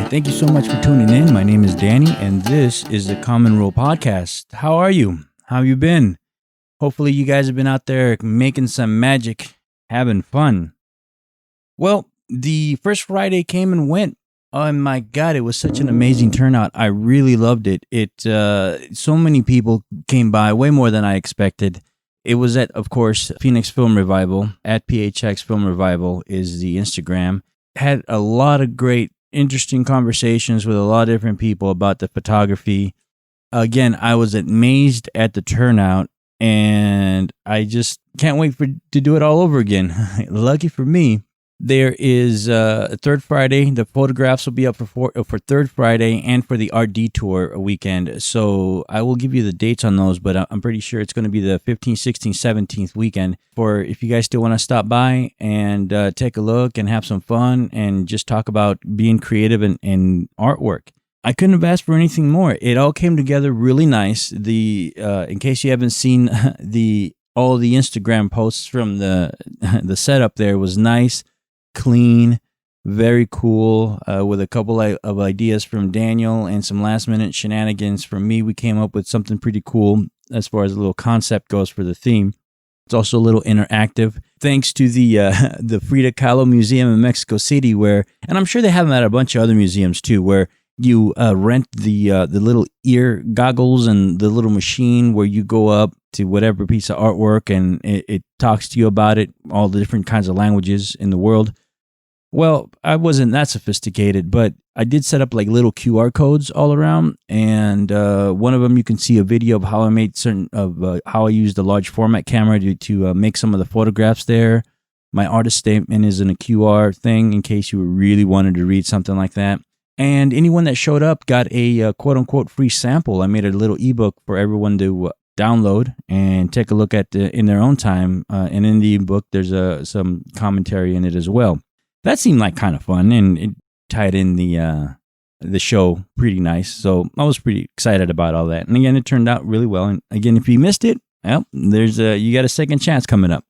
Thank you so much for tuning in. My name is Danny, and this is the Common Rule Podcast. How are you? How have you been? Hopefully you guys have been out there making some magic, having fun. Well, the first Friday came and went. Oh my God, it was such an amazing turnout. I really loved it. So many people came by, way more than I expected. It was at, of course, Phoenix Film Revival. At PHX Film Revival is the Instagram. Had a lot of great, interesting conversations with a lot of different people about the photography. Again, I was amazed at the turnout, and I just can't wait to do it all over again. Lucky for me, there is a third Friday. The photographs will be up for third Friday and for the Art Detour weekend. So I will give you the dates on those, but I'm pretty sure it's going to be the 15th, 16th, 17th weekend. For if you guys still want to stop by and take a look and have some fun and just talk about being creative and artwork. I couldn't have asked for anything more. It all came together really nice. In case you haven't seen all the Instagram posts from the setup, there was nice, clean, very cool, with a couple of ideas from Daniel and some last minute shenanigans from me. We came up with something pretty cool as far as a little concept goes for the theme. It's also a little interactive, thanks to the Frida Kahlo Museum in Mexico City, and I'm sure they have them at a bunch of other museums too, where you rent the little ear goggles and the little machine where you go up to whatever piece of artwork and it talks to you about it, all the different kinds of languages in the world. Well, I wasn't that sophisticated, but I did set up like little QR codes all around, and one of them you can see a video of how I made how I used a large format camera to make some of the photographs there. My artist statement is in a QR thing in case you really wanted to read something like that. And anyone that showed up got a quote-unquote free sample. I made a little ebook for everyone to download and take a look at in their own time. And in the ebook, there's some commentary in it as well. That seemed like kind of fun, and it tied in the show pretty nice. So I was pretty excited about all that. And again, it turned out really well. And again, if you missed it, well, you got a second chance coming up.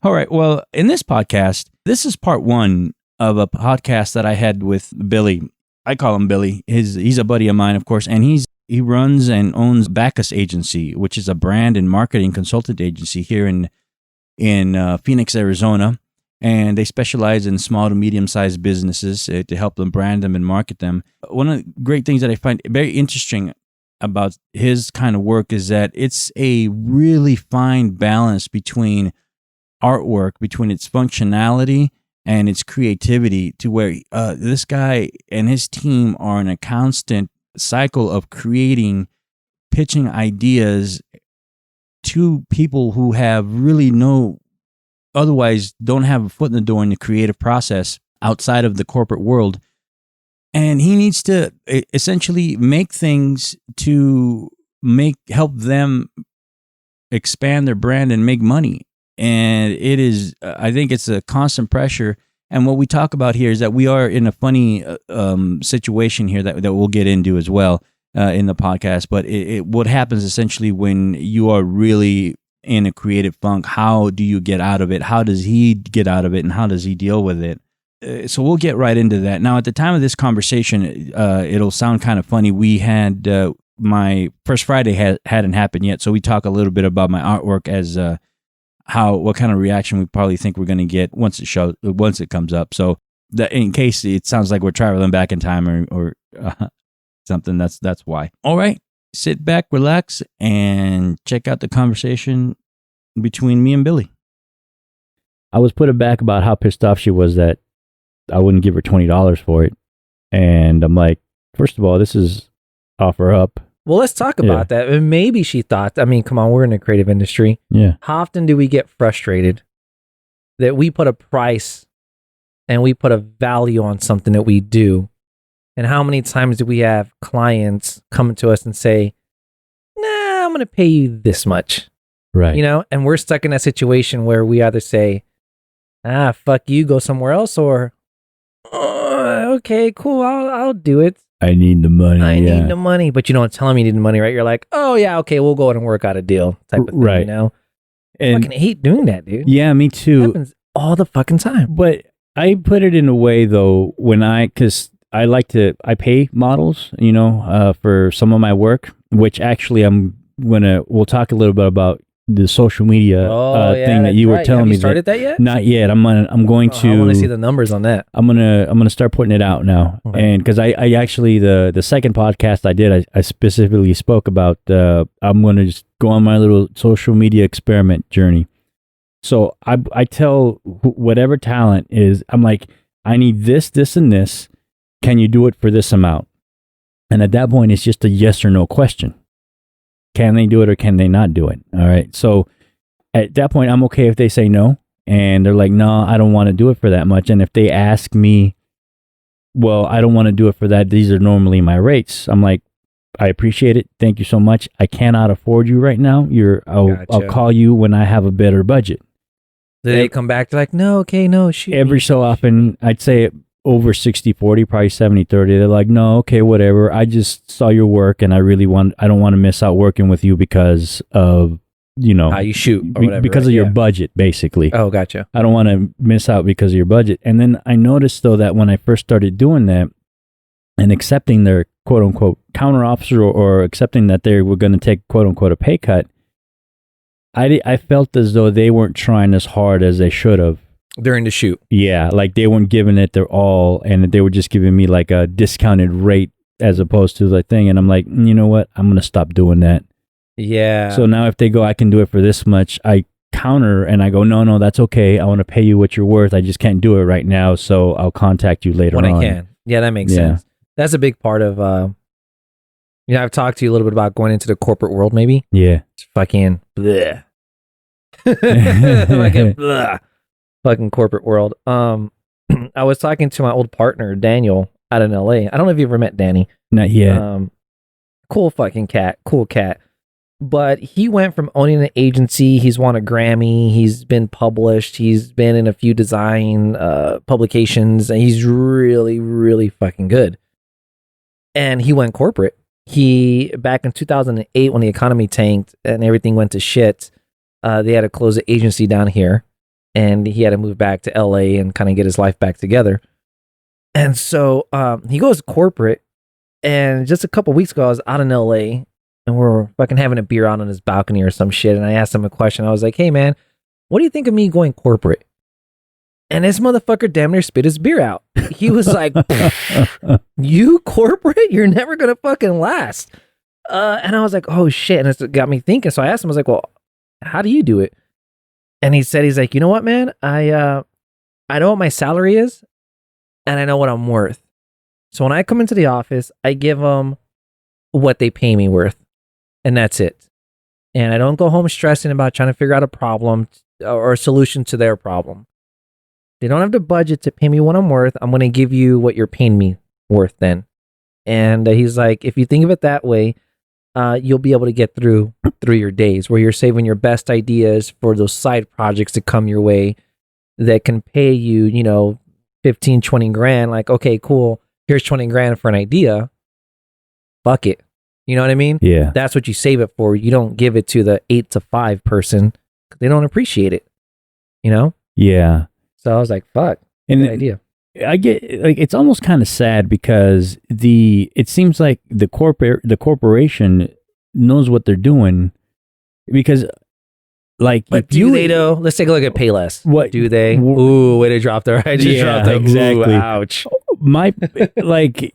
All right. Well, in this podcast, this is part one of a podcast that I had with Billy. I call him Billy. He's a buddy of mine, of course, and he runs and owns Backus Agency, which is a brand and marketing consultant agency here in Phoenix, Arizona. And they specialize in small to medium-sized businesses to help them brand them and market them. One of the great things that I find very interesting about his kind of work is that it's a really fine balance between artwork, between its functionality and its creativity, to where this guy and his team are in a constant cycle of pitching ideas to people who have really otherwise don't have a foot in the door in the creative process outside of the corporate world. And he needs to essentially make things to help them expand their brand and make money. And it is, I think it's a constant pressure. And what we talk about here is that we are in a funny situation here that we'll get into as well in the podcast. But what happens essentially when you are really in a creative funk, how do you get out of it? How does he get out of it? And how does he deal with it? So we'll get right into that. Now, at the time of this conversation, it'll sound kind of funny. We had my first Friday hadn't happened yet. So we talk a little bit about my artwork as what kind of reaction we probably think we're going to get once it comes up. So that in case it sounds like we're traveling back in time or something, that's why. All right. Sit back, relax, and check out the conversation between me and Billy. I was put aback about how pissed off she was that I wouldn't give her $20 for it. And I'm like, first of all, this is offer up. Well, let's talk about that. And maybe she thought, I mean, come on, we're in a creative industry. Yeah. How often do we get frustrated that we put a price and we put a value on something that we do? And how many times do we have clients come to us and say, nah, I'm going to pay you this much. Right. You know, and we're stuck in that situation where we either say, fuck you, go somewhere else, or, okay, cool, I'll do it. I need the money. I need the money. But you don't tell them you need the money, right? You're like, oh, yeah, okay, we'll go ahead and work out a deal type of thing, right. You know? And I fucking hate doing that, dude. Yeah, me too. It happens all the fucking time. But I put it in a way, though, because I pay models, for some of my work, which actually we'll talk a little bit about the social media thing that you were telling Have me. You started that yet? Not yet. I'm going to. I want to see the numbers on that. I'm gonna start putting it out now, and because I actually the second podcast I did, I specifically spoke about I'm gonna just go on my little social media experiment journey. So I tell whatever talent is, I'm like, I need this, and this. Can you do it for this amount? And at that point, it's just a yes or no question. Can they do it or can they not do it? All right. So at that point, I'm okay if they say no. And they're like, no, I don't want to do it for that much. And if they ask me, well, I don't want to do it for that, these are normally my rates. I'm like, I appreciate it. Thank you so much. I cannot afford you right now. I'll call you when I have a better budget. They come back to like, no, okay, no, shoot. Every so often, I'd say over 60-40, probably 70-30. They're like, no, okay, whatever. I just saw your work and I don't want to miss out working with you because of, how you shoot or whatever, because of your budget, basically. Oh, gotcha. I don't want to miss out because of your budget. And then I noticed though that when I first started doing that and accepting their quote unquote counter offer or accepting that they were going to take quote unquote a pay cut, I felt as though they weren't trying as hard as they should have. During the shoot. Yeah, like they weren't giving it their all, and they were just giving me like a discounted rate as opposed to the thing. And I'm like, you know what? I'm going to stop doing that. Yeah. So now if they go, I can do it for this much, I counter and I go, no, that's okay. I want to pay you what you're worth. I just can't do it right now. So I'll contact you later when on. I can. Yeah, that makes sense. That's a big part of, I've talked to you a little bit about going into the corporate world, maybe. Yeah. It's fucking bleh. Fucking bleh. Fucking corporate world. I was talking to my old partner, Daniel, out in LA. I don't know if you ever met Danny. Not yet. Cool fucking cat. Cool cat. But he went from owning an agency. He's won a Grammy. He's been published. He's been in a few design publications. And he's really, really fucking good. And he went corporate. Back in 2008, when the economy tanked and everything went to shit, they had to close the agency down here. And he had to move back to LA and kind of get his life back together. And so he goes corporate. And just a couple weeks ago, I was out in LA and we're fucking having a beer out on his balcony or some shit. And I asked him a question. I was like, hey, man, what do you think of me going corporate? And this motherfucker damn near spit his beer out. He was like, you corporate? You're never going to fucking last. And I was like, oh, shit. And it got me thinking. So I asked him, I was like, well, how do you do it? And he's like, you know what, man? I know what my salary is and I know what I'm worth. So when I come into the office, I give them what they pay me worth. And that's it. And I don't go home stressing about trying to figure out a problem or a solution to their problem. They don't have the budget to pay me what I'm worth. I'm going to give you what you're paying me worth then. And he's like, if you think of it that way, you'll be able to get through your days where you're saving your best ideas for those side projects to come your way that can pay you, 15, 20 grand. Like, okay, cool. Here's 20 grand for an idea. Fuck it. You know what I mean? Yeah. That's what you save it for. You don't give it to the 8 to 5 person. They don't appreciate it. Yeah. So I was like, fuck. And good idea. I get like it's almost kind of sad because it seems like the corporation knows what they're doing because like but do they though? Let's take a look at Payless. What do they? Ooh, way to drop there. I just dropped that. Exactly. Ooh, ouch. My like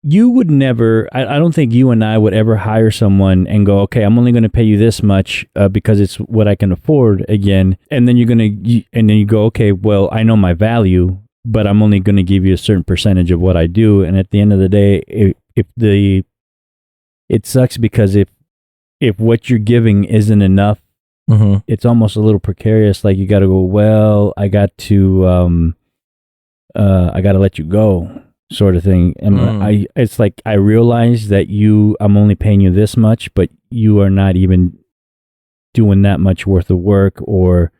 you would never. I don't think you and I would ever hire someone and go, okay, I'm only going to pay you this much because it's what I can afford again, and then you go, okay, well, I know my value. But I'm only going to give you a certain percentage of what I do. And at the end of the day, it sucks because if what you're giving isn't enough, it's almost a little precarious. Like you got to go, well, I got to let you go sort of thing. And it's like, I realize that I'm only paying you this much, but you are not even doing that much worth of work, or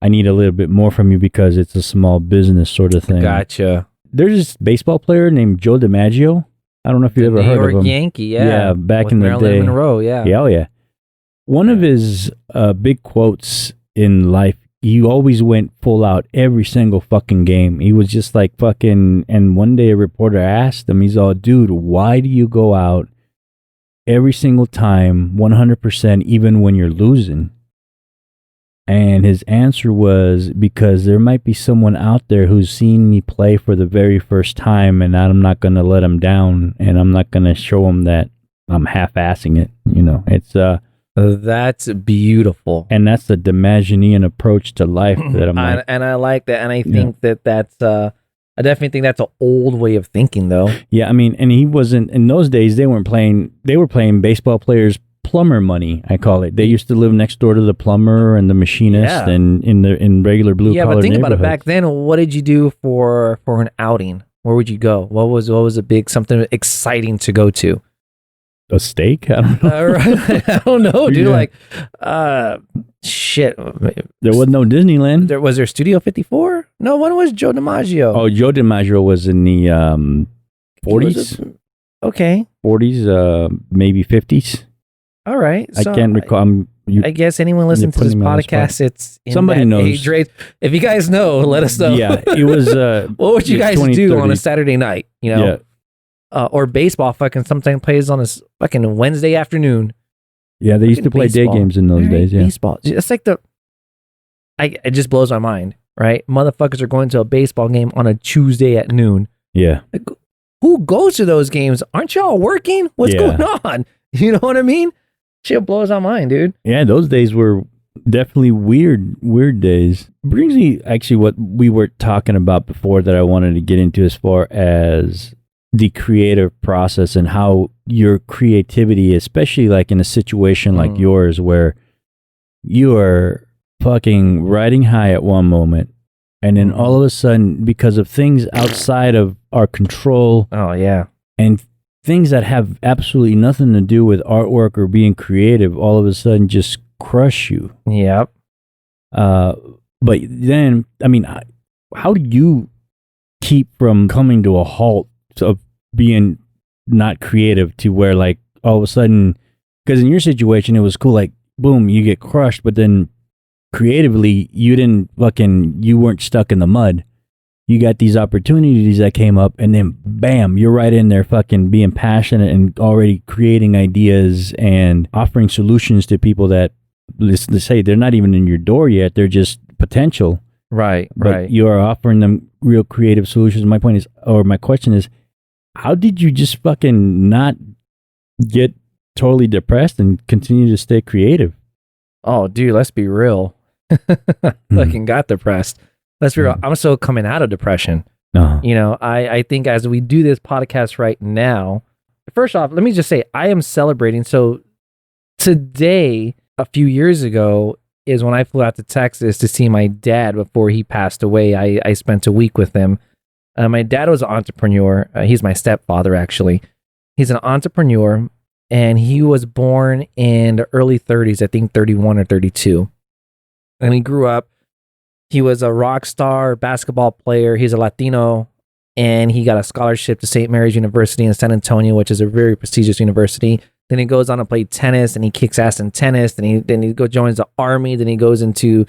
I need a little bit more from you because it's a small business sort of thing. Gotcha. There's this baseball player named Joe DiMaggio. I don't know if you've ever heard of him. Yankee, yeah. Yeah, back with in the Marilyn day. Monroe, yeah. Yeah, oh yeah. One of his big quotes in life he always went full out every single fucking game. He was just like fucking, and one day a reporter asked him, he's all, dude, why do you go out every single time, 100%, even when you're losing? And his answer was, because there might be someone out there who's seen me play for the very first time, and I'm not going to let him down, and I'm not going to show him that I'm half-assing it. You know, it's that's beautiful, and that's the Diogenean approach to life that I'm like, and I like that, and I think that's I definitely think that's an old way of thinking, though. Yeah, I mean, and he wasn't in those days. They were playing baseball players' plumber money, I call it. They used to live next door to the plumber and the machinist, and in regular blue collar. Yeah, but think about it. Back then, what did you do for an outing? Where would you go? What was a big something exciting to go to? A steak? I don't know. I don't know, dude. Like, shit. There was no Disneyland. Was there Studio 54? No, when was Joe DiMaggio? Oh, Joe DiMaggio was in the 40s. Okay. 40s, maybe 50s. All right. So I can't recall. I guess anyone listening to this podcast, it's in somebody knows. Age range. If you guys know, let us know. Yeah, it was. What would you guys do on a Saturday night? You know. Yeah. Or baseball fucking sometimes plays on a fucking Wednesday afternoon. Yeah, they used to play baseball. Day games in those days. Yeah, baseball. It's like it just blows my mind, right? Motherfuckers are going to a baseball game on a Tuesday at noon. Yeah. Like, who goes to those games? Aren't y'all working? What's going on? You know what I mean? Shit blows my mind, dude. Yeah, those days were definitely weird days. Brings me actually what we were talking about before that I wanted to get into as far as the creative process and how your creativity, especially like in a situation like yours where you are fucking riding high at one moment and then all of a sudden, because of things outside of our control, and things that have absolutely nothing to do with artwork or being creative, all of a sudden just crush you. Yep. But then, I mean, how do you keep from coming to a halt of being not creative to where like all of a sudden, because in your situation it was cool, like boom, you get crushed, but then creatively you weren't stuck in the mud. You got these opportunities that came up, and then bam, you're right in there fucking being passionate and already creating ideas and offering solutions to people that, let's say, they're not even in your door yet, they're just potential. Right. You are offering them real creative solutions. My question is, how did you just fucking not get totally depressed and continue to stay creative? Oh, dude, let's be real. Fucking got depressed. Let's be real. I'm still coming out of depression. You know, I think as we do this podcast right now, first off, let me just say, I am celebrating. So today, a few years ago, is when I flew out to Texas to see my dad before he passed away. I spent a week with him. My dad was an entrepreneur. He's my stepfather, actually. He's an entrepreneur, and he was born in the early 30s, I think 31 or 32. And he grew up. He was a rock star basketball player. He's a Latino, and he got a scholarship to St. Mary's University in San Antonio, which is a very prestigious university. Then he goes on to play tennis, and he kicks ass in tennis. Then he joins the army. Then he goes into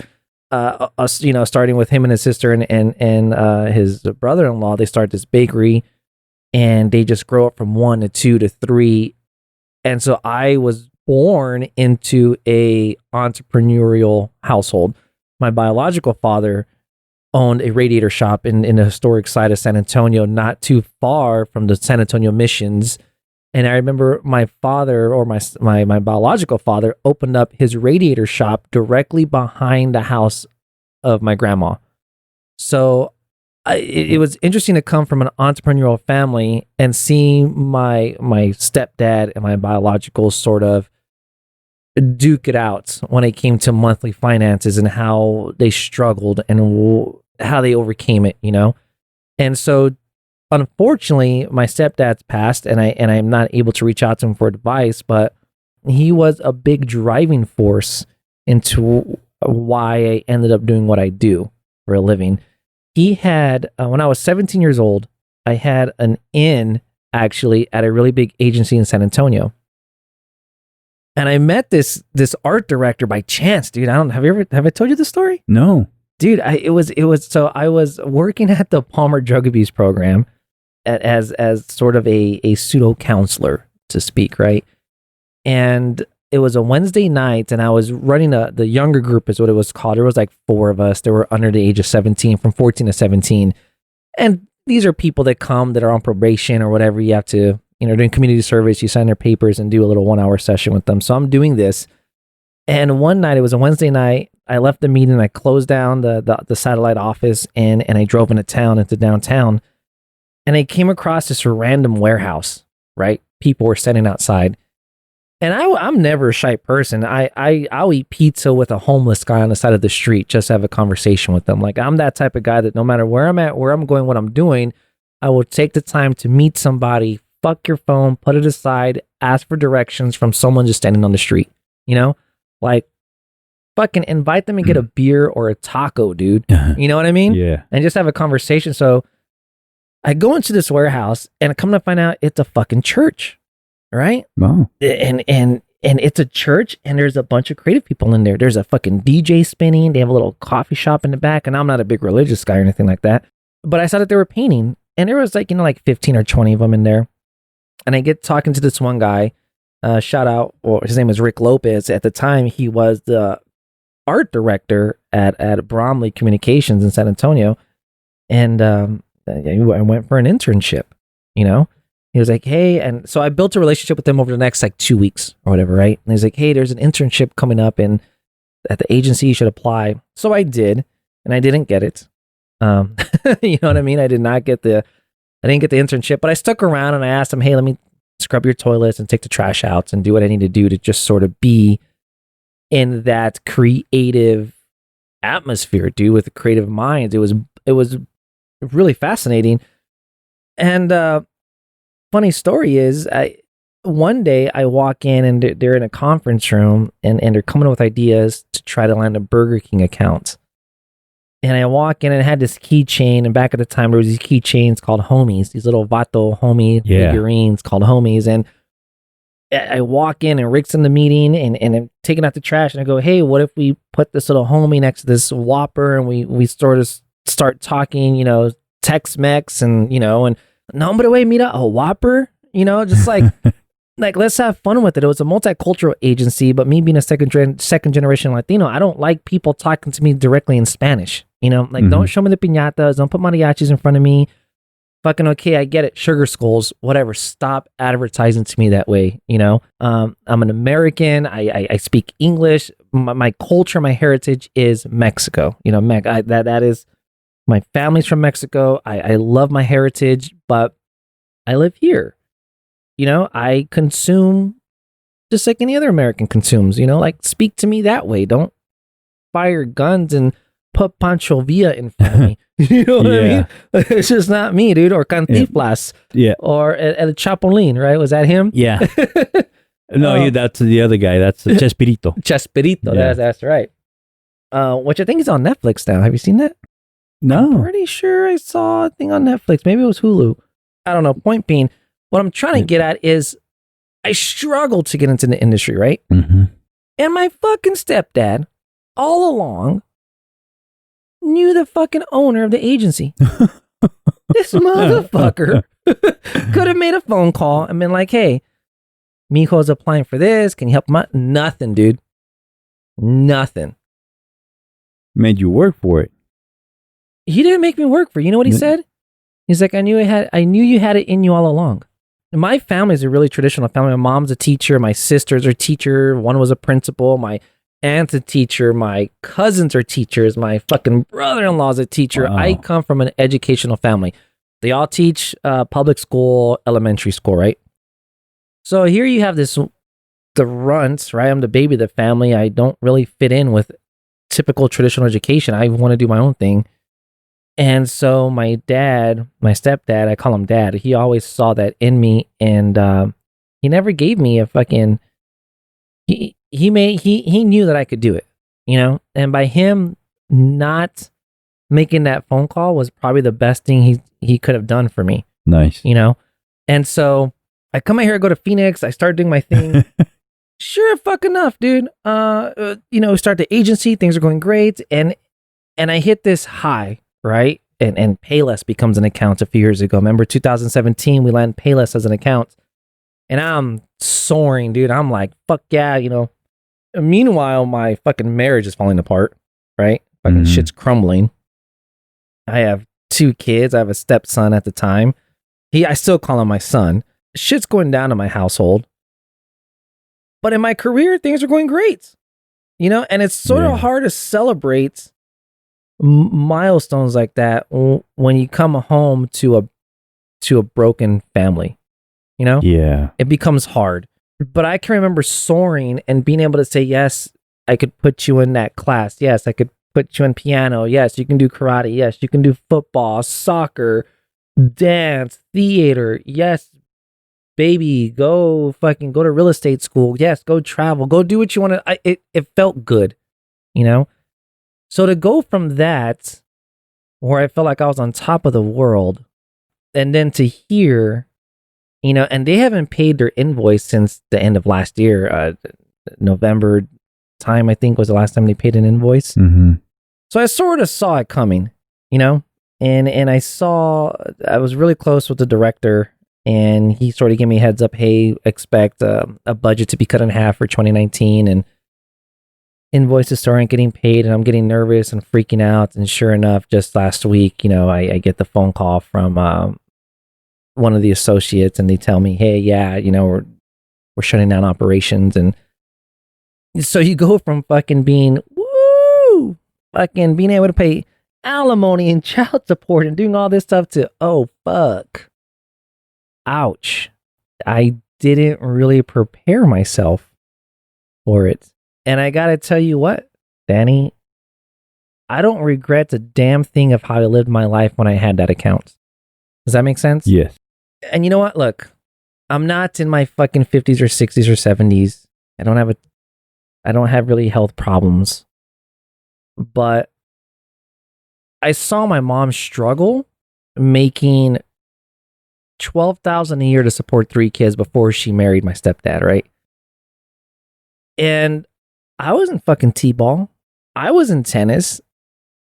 starting with him and his sister and his brother-in-law, they start this bakery, and they just grow up from 1 to 2 to 3. And so I was born into a entrepreneurial household. My biological father owned a radiator shop in the historic side of San Antonio, not too far from the San Antonio Missions. And I remember my father, or my biological father, opened up his radiator shop directly behind the house of my grandma. So it was interesting to come from an entrepreneurial family and see my stepdad and my biological sort of duke it out when it came to monthly finances and how they struggled and how they overcame it, you know? And so unfortunately, my stepdad's passed, and I'm not able to reach out to him for advice, but he was a big driving force into why I ended up doing what I do for a living. He had, when I was 17 years old, I had an in actually at a really big agency in San Antonio. And I met this art director by chance, dude. Have I told you the story? No. Dude, so I was working at the Palmer Drug Abuse Program as sort of a pseudo counselor, to speak, right? And it was a Wednesday night, and I was running the younger group, is what it was called. There was like 4 of us that were under the age of 17, from 14 to 17. And these are people that come that are on probation or whatever. You have to, doing community service, you sign their papers and do a little 1-hour session with them. So I'm doing this. And one night, it was a Wednesday night, I left the meeting, I closed down the satellite office, and I drove into downtown, and I came across this random warehouse, right? People were standing outside. And I'm never a shy person. I'll eat pizza with a homeless guy on the side of the street just to have a conversation with them. Like, I'm that type of guy that no matter where I'm at, where I'm going, what I'm doing, I will take the time to meet somebody, fuck your phone, put it aside, ask for directions from someone just standing on the street, Like, fucking invite them and get a beer or a taco, dude. You know what I mean? Yeah. And just have a conversation. So I go into this warehouse, and I come to find out it's a fucking church. Right? Wow. And it's a church, and there's a bunch of creative people in there. There's a fucking DJ spinning. They have a little coffee shop in the back, and I'm not a big religious guy or anything like that. But I saw that they were painting, and there was like 15 or 20 of them in there. And I get talking to this one guy, shout out, or his name is Rick Lopez. At the time, he was the art director at Bromley Communications in San Antonio. And I went for an internship, He was like, hey, and so I built a relationship with him over the next 2 weeks or whatever, right? And he's like, hey, there's an internship coming up and at the agency, you should apply. So I did, and I didn't get it. You know what I mean? I didn't get the internship, but I stuck around and I asked him, hey, let me scrub your toilets and take the trash out and do what I need to do to just sort of be in that creative atmosphere, dude, with the creative minds. It was really fascinating. And, funny story is, one day I walk in and they're in a conference room and they're coming up with ideas to try to land a Burger King account. And I walk in and it had this keychain, and back at the time there was these keychains called homies, these little Vato homie figurines called homies. And I walk in and Rick's in the meeting and I'm taking out the trash, and I go, hey, what if we put this little homie next to this Whopper and we sort of start talking, Tex-Mex and, and no, but wait, mira, a Whopper, just like, let's have fun with it. It was a multicultural agency, but me being a second generation Latino, I don't like people talking to me directly in Spanish, Don't show me the piñatas, don't put mariachis in front of me. Fucking okay, I get it. Sugar skulls, whatever. Stop advertising to me that way, I'm an American. I speak English. My culture, my heritage is Mexico. That is, my family's from Mexico. I love my heritage, but I live here. I consume just like any other American consumes, speak to me that way. Don't fire guns and put Pancho Villa in front of me. You know what I mean? It's just not me, dude. Or Cantinflas. Yeah. Or El Chapulín, right? Was that him? Yeah. No, that's the other guy. That's Chespirito. Chespirito, yeah. That's right. Which I think is on Netflix now. Have you seen that? No. I'm pretty sure I saw a thing on Netflix. Maybe it was Hulu. I don't know. Point being, what I'm trying to get at is I struggled to get into the industry, right? Mm-hmm. And my fucking stepdad, all along, knew the fucking owner of the agency. This motherfucker could have made a phone call and been like, hey, Mijo's applying for this. Can you help him out? Nothing, dude. Nothing. Made you work for it. He didn't make me work for it. You know what he said? He's like, I knew you had it in you all along. My family is a really traditional family. My mom's a teacher. My sisters are teacher. One was a principal. My aunt's a teacher. My cousins are teachers. My fucking brother-in-law's a teacher. Wow. I come from an educational family. They all teach public school, elementary school, right? So here you have the runts, right? I'm the baby of the family. I don't really fit in with typical traditional education. I want to do my own thing. And so my stepdad, I call him dad, he always saw that in me, and he never gave me a fucking, he knew that I could do it, and by him not making that phone call was probably the best thing he could have done for me. Nice. And so I come out here, I go to Phoenix, I start doing my thing. Sure fuck enough, dude. Start the agency, things are going great, and I hit this high, right? And Payless becomes an account a few years ago. Remember 2017, we landed Payless as an account. And I'm soaring, dude. I'm like, fuck yeah, Meanwhile, my fucking marriage is falling apart, right? Fucking shit's crumbling. I have 2 kids. I have a stepson at the time. I still call him my son. Shit's going down in my household. But in my career, things are going great. And it's sort of hard to celebrate milestones like that when you come home to a broken family. Yeah. It becomes hard. But I can remember soaring and being able to say, yes, I could put you in that class. Yes, I could put you in piano. Yes, you can do karate. Yes, you can do football, soccer, dance, theater. Yes, baby, go to real estate school. Yes, go travel. Go do what you want to. It felt good, So to go from that, where I felt like I was on top of the world, and then to hear, and they haven't paid their invoice since the end of last year, November time, I think was the last time they paid an invoice. Mm-hmm. So I sort of saw it coming, and I was really close with the director, and he sort of gave me a heads up, hey, expect a budget to be cut in half for 2019, and invoices aren't getting paid, and I'm getting nervous and freaking out. And sure enough, just last week, I get the phone call from one of the associates, and they tell me, hey, yeah, we're shutting down operations. And so you go from fucking being being able to pay alimony and child support and doing all this stuff to, oh fuck, ouch, I didn't really prepare myself for it. And I gotta tell you what, Danny, I don't regret a damn thing of how I lived my life when I had that account. Does that make sense? Yes. And you know what? Look, I'm not in my fucking 50s or 60s or 70s. I don't have really health problems. But I saw my mom struggle making $12,000 a year to support 3 kids before she married my stepdad, right? And I was in fucking T-ball. I was in tennis.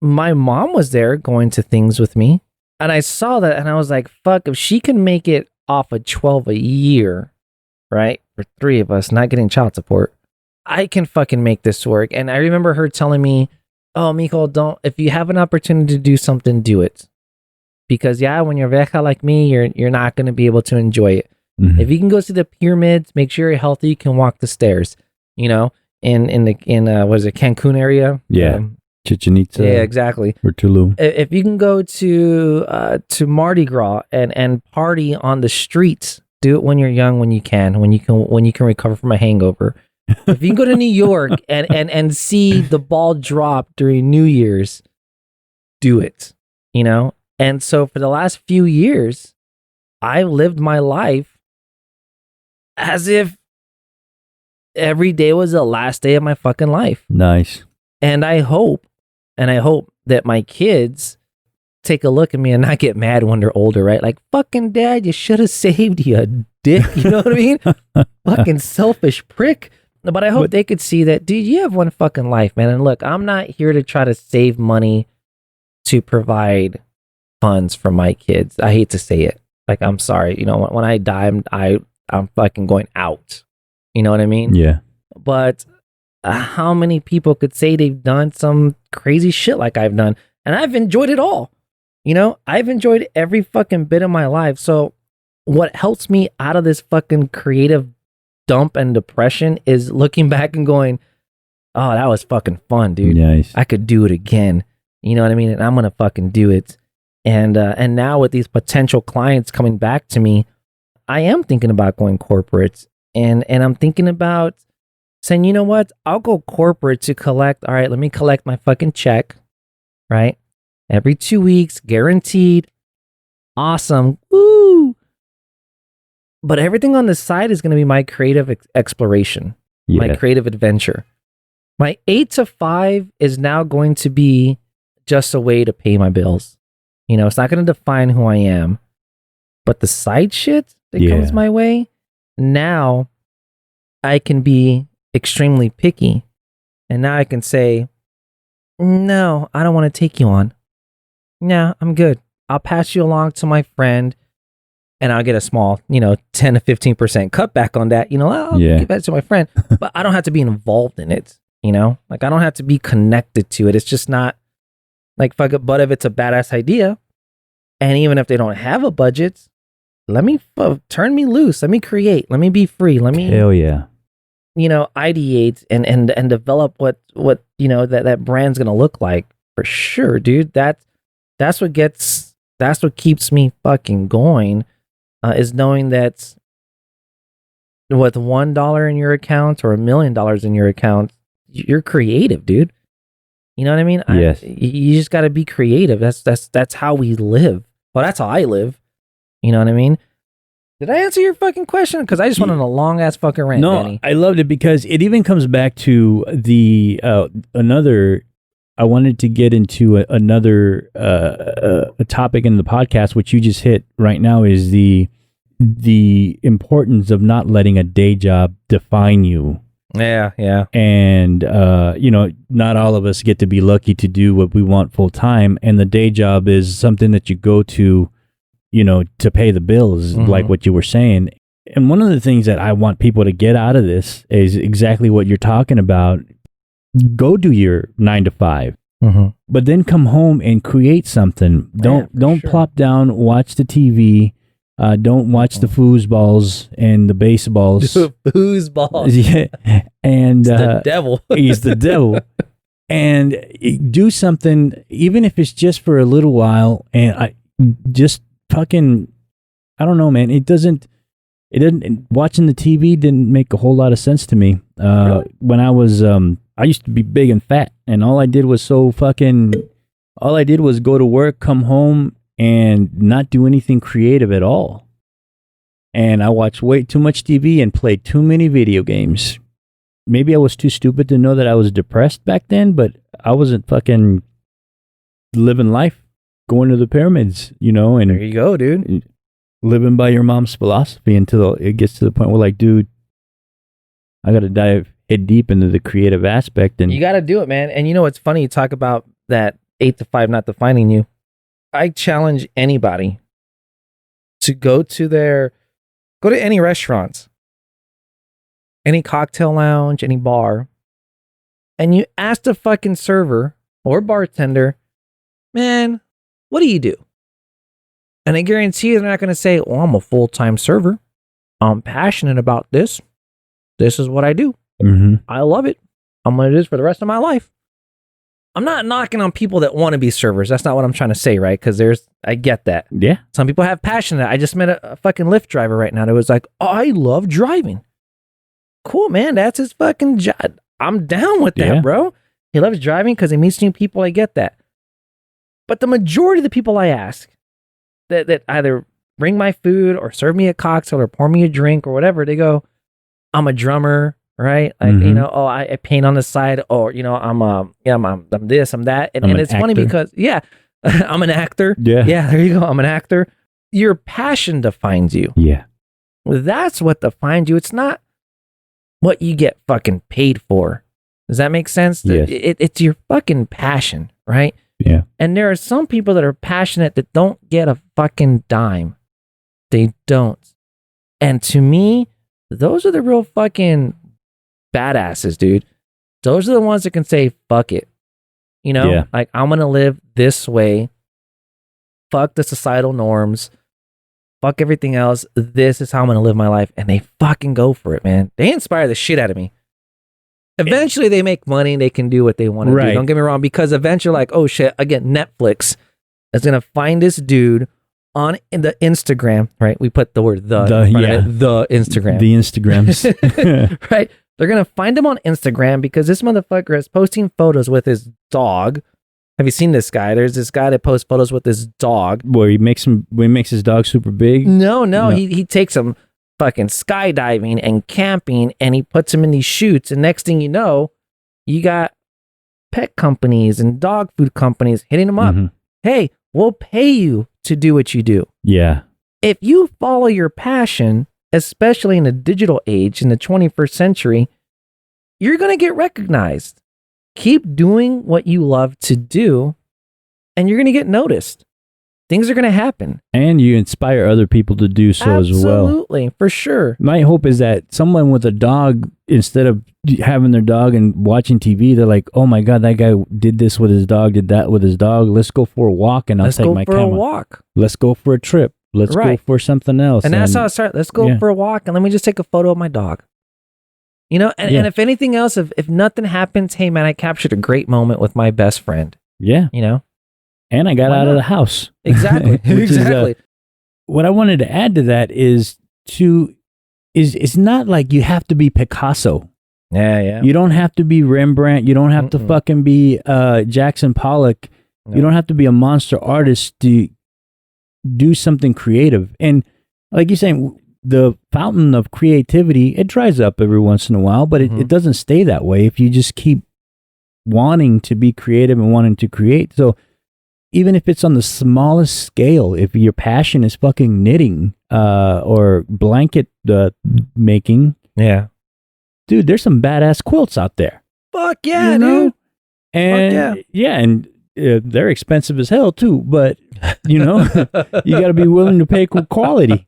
My mom was there going to things with me. And I saw that and I was like, fuck, if she can make it off of 12 a year, right? For 3 of us not getting child support, I can fucking make this work. And I remember her telling me, oh, Miko, if you have an opportunity to do something, do it. Because when you're vieja like me, you're not going to be able to enjoy it. Mm-hmm. If you can go see the pyramids, make sure you're healthy, you can walk the stairs, in what is it, Cancun area? Yeah. Chichen Itza. Yeah, exactly. Or Tulum. If you can go to Mardi Gras and party on the streets, do it when you're young, when you can recover from a hangover. If you can go to New York and see the ball drop during New Year's, do it. And so for the last few years, I lived my life as if every day was the last day of my fucking life. Nice. And I hope that my kids take a look at me and not get mad when they're older, right? Like, fucking dad, you should have saved, you dick. You know what I mean? Fucking selfish prick. But I hope they could see that, dude, you have one fucking life, man. And look, I'm not here to try to save money to provide funds for my kids. I hate to say it. Like, I'm sorry. When I die, I'm fucking going out. You know what I mean? Yeah. But how many people could say they've done some crazy shit like I've done? And I've enjoyed it all. I've enjoyed every fucking bit of my life. So what helps me out of this fucking creative dump and depression is looking back and going, oh, that was fucking fun, dude. Nice. I could do it again. You know what I mean? And I'm going to fucking do it. And now with these potential clients coming back to me, I am thinking about going corporate. And I'm thinking about saying, you know what? I'll go corporate to collect. All right, let me collect my fucking check, right? Every 2 weeks, guaranteed. Awesome. Woo! But everything on the side is going to be my creative exploration, my creative adventure. My 8 to 5 is now going to be just a way to pay my bills. It's not going to define who I am. But the side shit that comes my way, now I can be extremely picky. And now I can say, no, I don't want to take you on. Nah, I'm good. I'll pass you along to my friend and I'll get a small, 10 to 15% cutback on that. I'll give that to my friend, but I don't have to be involved in it. Like I don't have to be connected to it. It's just not like fuck it. But if it's a badass idea, and even if they don't have a budget, let me turn me loose. Let me create. Let me be free. Let me hell yeah. Ideate and develop what that brand's gonna look like for sure, dude. That's what keeps me fucking going, is knowing that with $1 in your account or $1 million in your account, you're creative, dude. You know what I mean? Yes. You just got to be creative. That's how we live. Well, that's how I live. You know what I mean? Did I answer your fucking question? Because I just went on a long ass fucking rant, No, Danny. I loved it because it even comes back to the another. I wanted to get into another a topic in the podcast, which you just hit right now, is the importance of not letting a day job define you. Yeah. And not all of us get to be lucky to do what we want full time, and the day job is something that you go to, to pay the bills, like what you were saying. And one of the things that I want people to get out of this is exactly what you're talking about. Go do your 9 to 5, but then come home and create something. Don't plop down, watch the TV. Don't watch the foosballs and the baseballs. Foosballs. Yeah, and the devil. He's the devil. And do something, even if it's just for a little while. And I just fucking, I don't know, man. It didn't. Watching the TV didn't make a whole lot of sense to me. Really? When I was, I used to be big and fat, and all I did was go to work, come home, and not do anything creative at all. And I watched way too much TV and played too many video games. Maybe I was too stupid to know that I was depressed back then, but I wasn't fucking living life, going to the pyramids, and there you go, dude. Living by your mom's philosophy until it gets to the point where, like, dude, I got to dive head deep into the creative aspect. And you got to do it, man. And it's funny, you talk about that 8 to 5 not defining you. I challenge anybody to go to any restaurants, any cocktail lounge, any bar, and you ask the fucking server or bartender, man, what do you do? And I guarantee you they're not going to say, well, I'm a full-time server. I'm passionate about this. This is what I do. I love it. I'm going to do this for the rest of my life. I'm not knocking on people that want to be servers. That's not what I'm trying to say, right? Because I get that. Yeah. Some people have passion. I just met a fucking Lyft driver right now that was like, oh, I love driving. Cool, man. That's his fucking job. I'm down with that, bro. He loves driving because he meets new people. I get that. But the majority of the people I ask that either bring my food or serve me a cocktail or pour me a drink or whatever, they go, I'm a drummer. Right? Like, I paint on the side, or, I'm this, I'm that. And it's funny because, I'm an actor. Yeah, there you go. I'm an actor. Your passion defines you. Yeah. That's what defines you. It's not what you get fucking paid for. Does that make sense? Yes. It's your fucking passion, right? Yeah. And there are some people that are passionate that don't get a fucking dime. They don't. And to me, those are the real fucking badasses, dude. Those are the ones that can say fuck it, like, I'm gonna live this way, fuck the societal norms, fuck everything else, this is how I'm gonna live my life. And they fucking go for it, man. They inspire the shit out of me. Eventually they make money and they can do what they want to do, don't get me wrong, because eventually, like, oh shit, again, Netflix is gonna find this dude on the Instagram, right? We put the word the Instagram. The Instagrams. Right? They're going to find him on Instagram because this motherfucker is posting photos with his dog. Have you seen this guy? There's this guy that posts photos with his dog. Where he makes his dog super big? No. He takes him fucking skydiving and camping, and he puts him in these shoots. And next thing you know, you got pet companies and dog food companies hitting him up. Hey, we'll pay you to do what you do. Yeah. If you follow your passion, especially in the digital age, in the 21st century, you're going to get recognized. Keep doing what you love to do, and you're going to get noticed. Things are going to happen. And you inspire other people to do so as well. Absolutely, for sure. My hope is that someone with a dog, instead of having their dog and watching TV, they're like, oh my God, that guy did this with his dog, did that with his dog. Let's go for a walk and I'll take my camera. Let's go for a walk. Let's go for a trip. Let's go for something else. And that's how I start. Let's go for a walk and let me just take a photo of my dog. You know, and if anything else, if nothing happens, hey man, I captured a great moment with my best friend. Yeah. You know? And I got out of the house. Exactly. Exactly. What I wanted to add to that is it's not like you have to be Picasso. Yeah. You don't have to be Rembrandt. You don't have to fucking be Jackson Pollock. No. You don't have to be a monster artist to do something creative. And like you're saying, the fountain of creativity, it dries up every once in a while, but it doesn't stay that way if you just keep wanting to be creative and wanting to create. So even if it's on the smallest scale, if your passion is fucking knitting or blanket making, dude, there's some badass quilts out there. Fuck yeah, dude. And and they're expensive as hell too. But you know, you got to be willing to pay quality.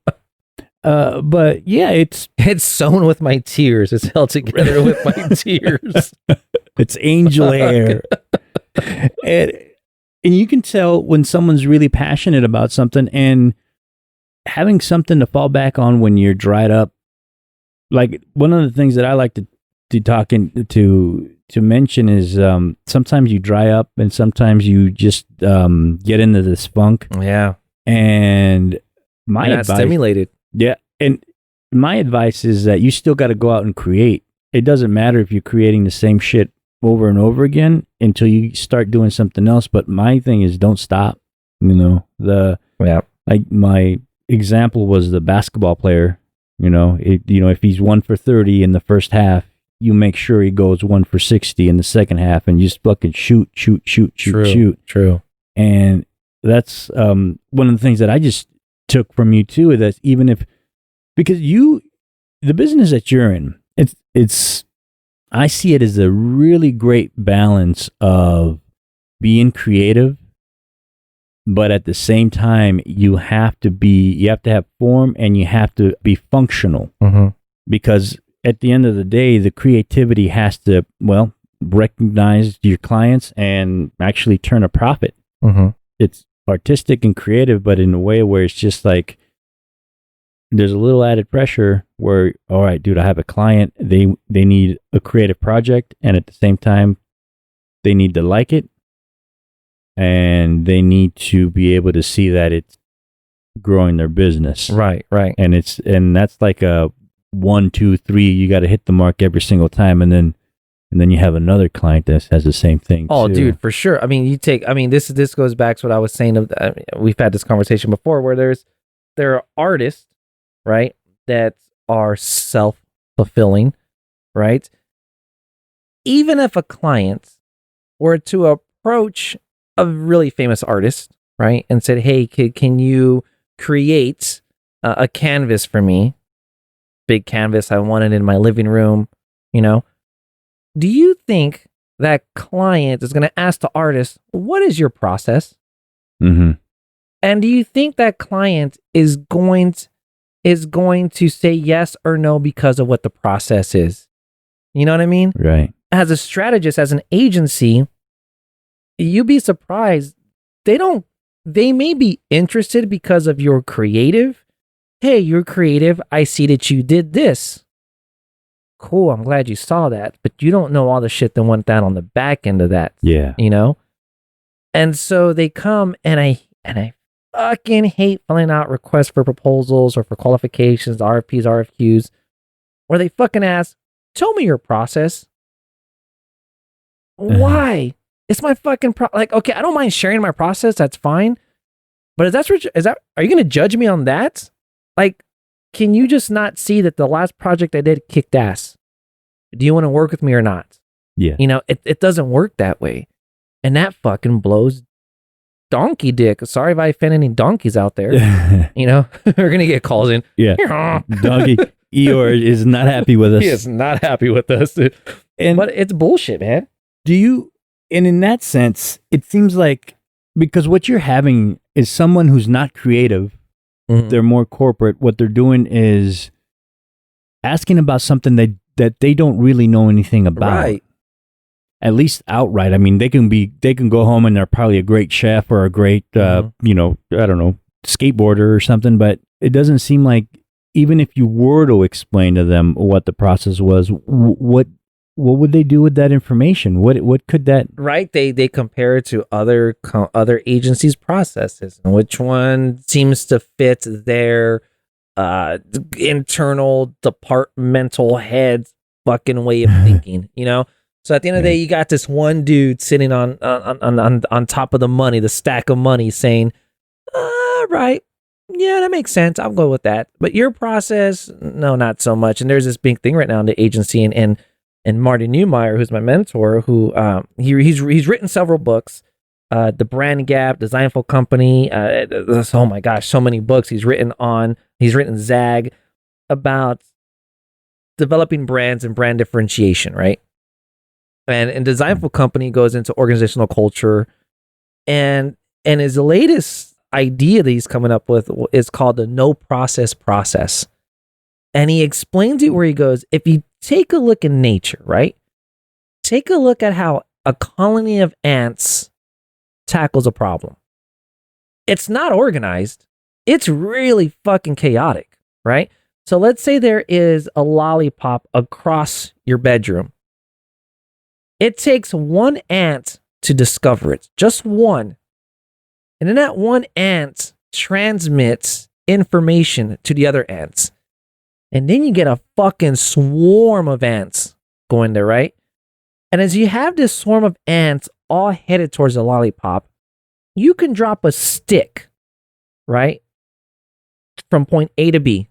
But yeah, it's sewn with my tears. It's held together with my tears. It's angel hair. And you can tell when someone's really passionate about something and having something to fall back on when you're dried up. Like one of the things that I like to mention is sometimes you dry up and sometimes you just get into this funk. Yeah. And my You're advice, not stimulated. Yeah. And my advice is that you still got to go out and create. It doesn't matter if you're creating the same shit over and over again until you start doing something else. But my thing is don't stop. You know, like my example was the basketball player. You know, if he's 1 for 30 in the first half, you make sure he goes 1 for 60 in the second half and you just fucking shoot. True. And that's one of the things that I just took from you too, is that even if, because the business that you're in, it's I see it as a really great balance of being creative, but at the same time, you have to have form and you have to be functional. Because at the end of the day, the creativity has to, recognize your clients and actually turn a profit. It's artistic and creative, but in a way where it's just like, there's a little added pressure where, all right, dude, I have a client. They need a creative project, and at the same time, they need to like it, and they need to be able to see that it's growing their business. Right. And that's like a 1, 2, 3. You got to hit the mark every single time, and then you have another client that has the same thing. Oh, too. dude, for sure. This goes back to what I was saying. We've had this conversation before, where there are artists, right, that are self-fulfilling, right? Even if a client were to approach a really famous artist, right, and said, hey, can you create a canvas for me? Big canvas, I want it in my living room, you know? Do you think that client is going to ask the artist, what is your process? And do you think that client is going to say yes or no because of what the process is? You know what I mean? Right. As a strategist, as an agency, you'd be surprised. They may be interested because of your creative. Hey, you're creative. I see that you did this. Cool. I'm glad you saw that. But you don't know all the shit that went down on the back end of that. Yeah. You know? And so they come and I fucking hate filling out requests for proposals or for qualifications, RFPs, RFQs, where they fucking ask, tell me your process. Why? It's my fucking like, okay, I don't mind sharing my process. That's fine. But are you going to judge me on that? Like, can you just not see that the last project I did kicked ass? Do you want to work with me or not? Yeah. You know, it doesn't work that way. And that fucking blows donkey dick. Sorry if I offend any donkeys out there. You know, we're gonna get calls in. Yeah, donkey Eeyore is not happy with us. He is not happy with us, but it's bullshit, man. And in that sense, it seems like, because what you're having is someone who's not creative, they're more corporate. What they're doing is asking about something that they don't really know anything about. Right. At least outright. I mean, they can go home and they're probably a great chef or a great, I don't know, skateboarder or something. But it doesn't seem like, even if you were to explain to them what the process was, what would they do with that information? What could that? Right. They compare it to other agencies' processes, and which one seems to fit their internal departmental head's fucking way of thinking. You know. So at the end of the day, you got this one dude sitting on top of the money, the stack of money, saying, right, yeah, that makes sense. I'll go with that. But your process, no, not so much. And there's this big thing right now in the agency, and Marty Neumeier, who's my mentor, who he's written several books, The Brand Gap, Designful Company. Oh my gosh, so many books he's written on. He's written Zag about developing brands and brand differentiation, right? And Designful Company goes into organizational culture, and his latest idea that he's coming up with is called the no process. And he explains it where he goes, if you take a look in nature, right? Take a look at how a colony of ants tackles a problem. It's not organized. It's really fucking chaotic, right? So let's say there is a lollipop across your bedroom. It takes one ant to discover it, just one. And then that one ant transmits information to the other ants. And then you get a fucking swarm of ants going there, right? And as you have this swarm of ants all headed towards the lollipop, you can drop a stick, right? From point A to B.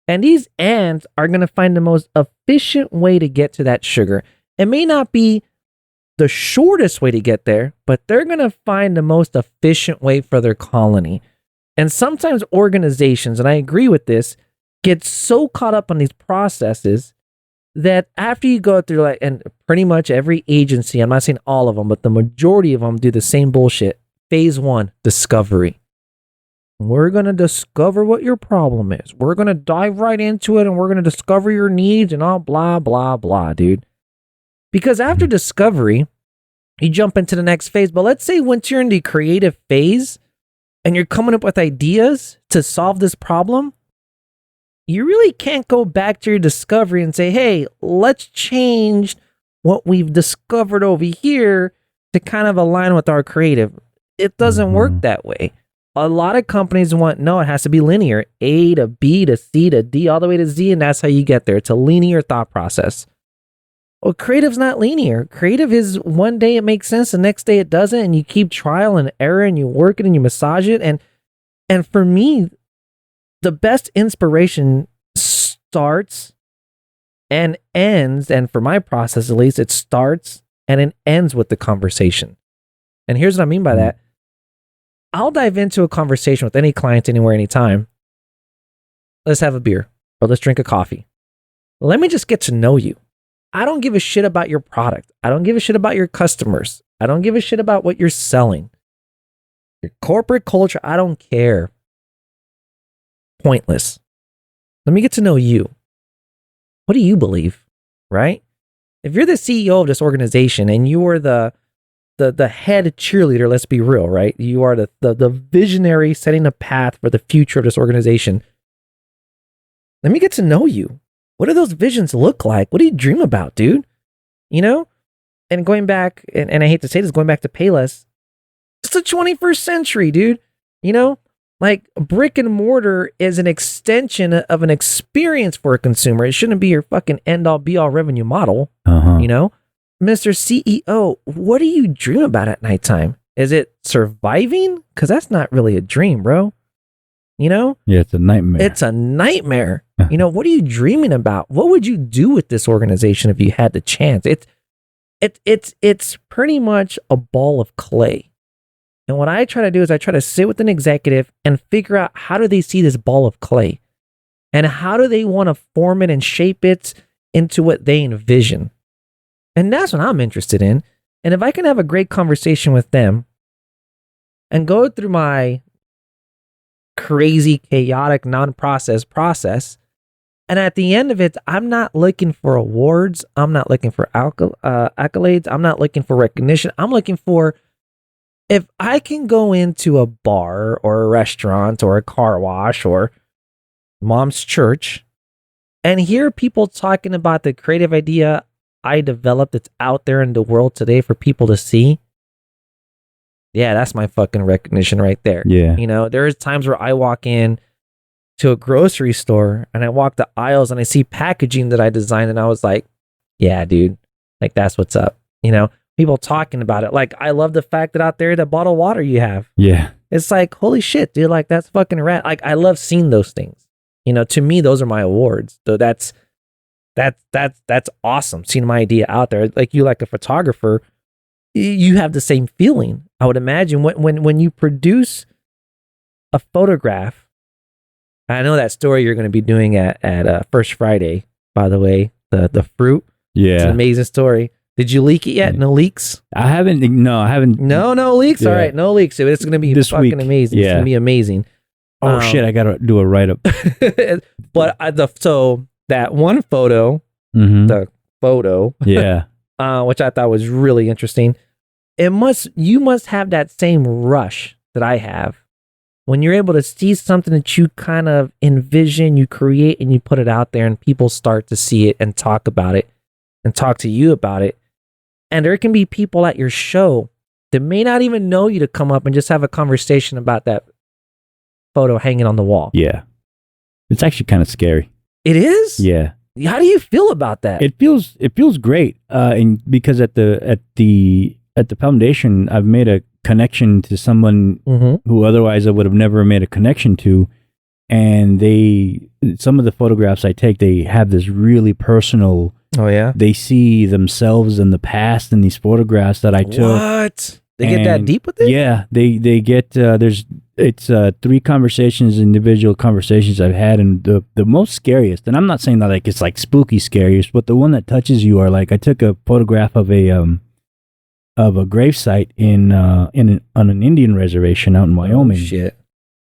And these ants are going to find the most efficient way to get to that sugar. It may not be the shortest way to get there, but they're going to find the most efficient way for their colony. And sometimes organizations, and I agree with this, get so caught up on these processes that after you go through, like, and pretty much every agency, I'm not saying all of them, but the majority of them do the same bullshit. Phase 1, discovery. We're going to discover what your problem is. We're going to dive right into it, and we're going to discover your needs and all blah, blah, blah, dude. Because after discovery, you jump into the next phase. But let's say once you're in the creative phase and you're coming up with ideas to solve this problem, you really can't go back to your discovery and say, hey, let's change what we've discovered over here to kind of align with our creative. It doesn't work that way. A lot of companies want, no, it has to be linear. A to B to C to D all the way to Z, and that's how you get there. It's a linear thought process. Well, creative's not linear. Creative is one day it makes sense, the next day it doesn't, and you keep trial and error and you work it and you massage it. And for me, the best inspiration starts and ends, and for my process at least, it starts and it ends with the conversation. And here's what I mean by that. I'll dive into a conversation with any client anywhere, anytime. Let's have a beer or let's drink a coffee. Let me just get to know you. I don't give a shit about your product. I don't give a shit about your customers. I don't give a shit about what you're selling. Your corporate culture, I don't care. Pointless. Let me get to know you. What do you believe, right? If you're the CEO of this organization and you are the head cheerleader, let's be real, right? You are the visionary setting a path for the future of this organization. Let me get to know you. What do those visions look like? What do you dream about, dude? You know? And going back, and I hate to say this, going back to Payless, it's the 21st century, dude. You know? Like, brick and mortar is an extension of an experience for a consumer. It shouldn't be your fucking end-all, be-all revenue model, you know? Mr. CEO, what do you dream about at nighttime? Is it surviving? Because that's not really a dream, bro. You know? Yeah, it's a nightmare. It's a nightmare. You know, what are you dreaming about? What would you do with this organization if you had the chance? It's pretty much a ball of clay. And what I try to do is I try to sit with an executive and figure out how do they see this ball of clay and how do they want to form it and shape it into what they envision. And that's what I'm interested in. And if I can have a great conversation with them and go through my crazy, chaotic, non-process process, and at the end of it, I'm not looking for awards. I'm not looking for accolades. I'm not looking for recognition. I'm looking for, if I can go into a bar or a restaurant or a car wash or mom's church and hear people talking about the creative idea I developed that's out there in the world today for people to see, yeah, that's my fucking recognition right there. Yeah. You know, there's times where I walk in to a grocery store and I walk the aisles and I see packaging that I designed and I was like, yeah, dude, like that's what's up. You know, people talking about it. Like, I love the fact that out there, the bottled water you have. Yeah. It's like, holy shit, dude, like that's fucking rad. Like, I love seeing those things. You know, to me, those are my awards. So that's awesome. Seeing my idea out there. Like, you, like a photographer, you have the same feeling. I would imagine when you produce a photograph. I know that story you're going to be doing at First Friday, by the way, the fruit. Yeah. It's an amazing story. Did you leak it yet? No leaks? I haven't. No, No leaks. Yeah. All right, no leaks. It's going to be This fucking week. amazing. Yeah. It's going to be amazing. Oh shit! I gotta do a write up. But so that one photo, the photo, yeah, which I thought was really interesting. You must have that same rush that I have when you're able to see something that you kind of envision, you create, and you put it out there, and people start to see it and talk about it and talk to you about it. And there can be people at your show that may not even know you to come up and just have a conversation about that photo hanging on the wall. Yeah. It's actually kind of scary. It is? Yeah. How do you feel about that? It feels great. And because at the foundation, I've made a connection to someone who otherwise I would have never made a connection to. And some of the photographs I take, they have this really personal. Oh yeah. They see themselves in the past in these photographs that I took. What? They get that deep with it? Yeah, they get it's 3 conversations, individual conversations I've had, and the most scariest. And I'm not saying that like it's like spooky scariest, but the one that touches you are like, I took a photograph of a gravesite on an Indian reservation out in Wyoming. Oh, shit.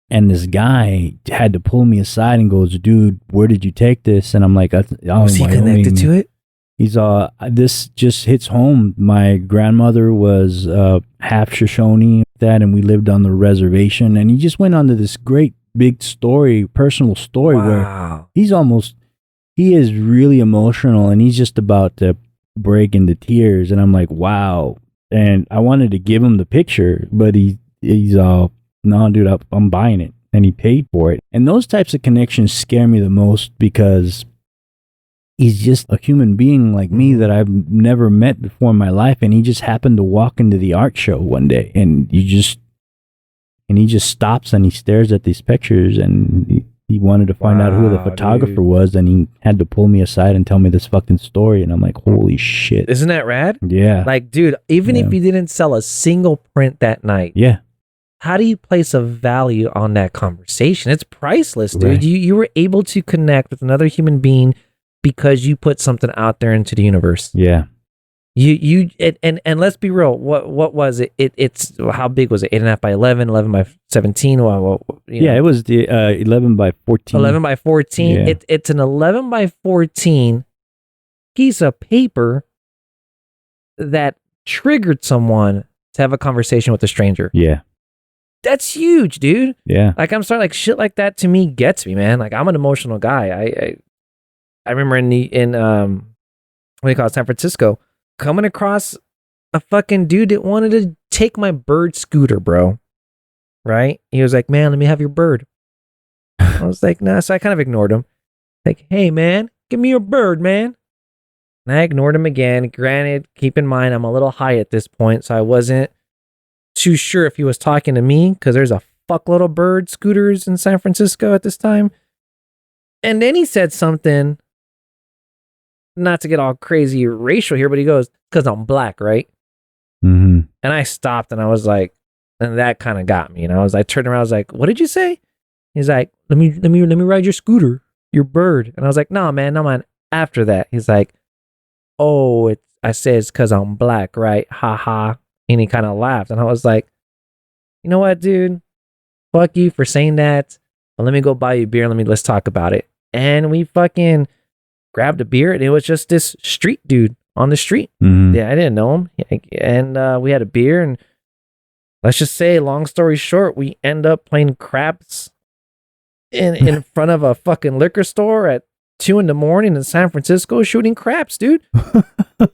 And this guy had to pull me aside and goes, "Dude, where did you take this?" And I'm like, Was he connected to it? He's this just hits home. My grandmother was half Shoshone, and we lived on the reservation. And he just went on to this great big story, personal story where he is really emotional, and he's just about to break into tears. And I'm like, wow. And I wanted to give him the picture, but he's all, "No, dude, I'm buying it." And he paid for it. And those types of connections scare me the most because he's just a human being like me that I've never met before in my life. And he just happened to walk into the art show one day, and he just stops and he stares at these pictures, and he wanted to find out who the photographer was, and he had to pull me aside and tell me this fucking story. And I'm like, holy shit. Isn't that rad? Yeah. Like, dude, even if you didn't sell a single print that night, yeah, how do you place a value on that conversation? It's priceless, dude. Right. You were able to connect with another human being because you put something out there into the universe. Yeah. And let's be real. What was it? It's how big was it? 8.5 by 11, 11 by 17. It was the 11 by 14. 11 by 14. Yeah. It's an 11 by 14 piece of paper that triggered someone to have a conversation with a stranger. Yeah. That's huge, dude. Yeah. Like, I'm sorry, like shit like that to me gets me, man. Like, I'm an emotional guy. I remember in what do you call it, San Francisco, coming across a fucking dude that wanted to take my bird scooter, bro. Right? He was like, "Man, let me have your bird." I was like, "Nah," so I kind of ignored him. Like, "Hey, man, give me your bird, man." And I ignored him again. Granted, keep in mind, I'm a little high at this point, so I wasn't too sure if he was talking to me, because there's a fuckload of bird scooters in San Francisco at this time. And then he said something, not to get all crazy racial here, but he goes, "Because I'm black, right?" Mm-hmm. And I stopped and I was like, And that kind of got me. I turned around, I was like, what did you say? He's like, let me ride your scooter, your bird. And I was like, no, man. After that, he's like, oh, I said it's because I'm black, right? Ha ha. And he kind of laughed. And I was like, you know what, dude? Fuck you for saying that. But let me go buy you a beer. Let's talk about it. And we fucking grabbed a beer, and it was just this street dude on the street. Mm-hmm. Yeah, I didn't know him. And we had a beer, and let's just say, long story short, we end up playing craps in front of a fucking liquor store at 2 a.m. in San Francisco, shooting craps, dude.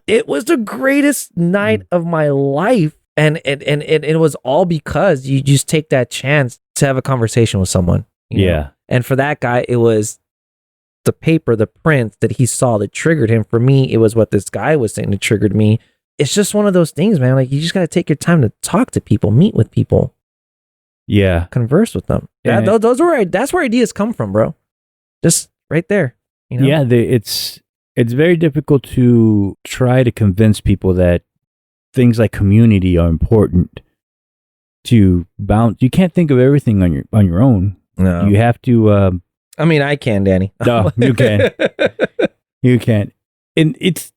It was the greatest night of my life. And it was all because you just take that chance to have a conversation with someone. You know? And for that guy, it was the paper, the print that he saw that triggered him. For me, it was what this guy was saying that triggered me. It's just one of those things, man. Like, you just got to take your time to talk to people, meet with people. Yeah. Converse with them. Yeah. That's where ideas come from, bro. Just right there. You know? Yeah. It's very difficult to try to convince people that things like community are important to bounce. You can't think of everything on your own. No. You have to. I mean, I can, Danny. No, you can. You can. And it's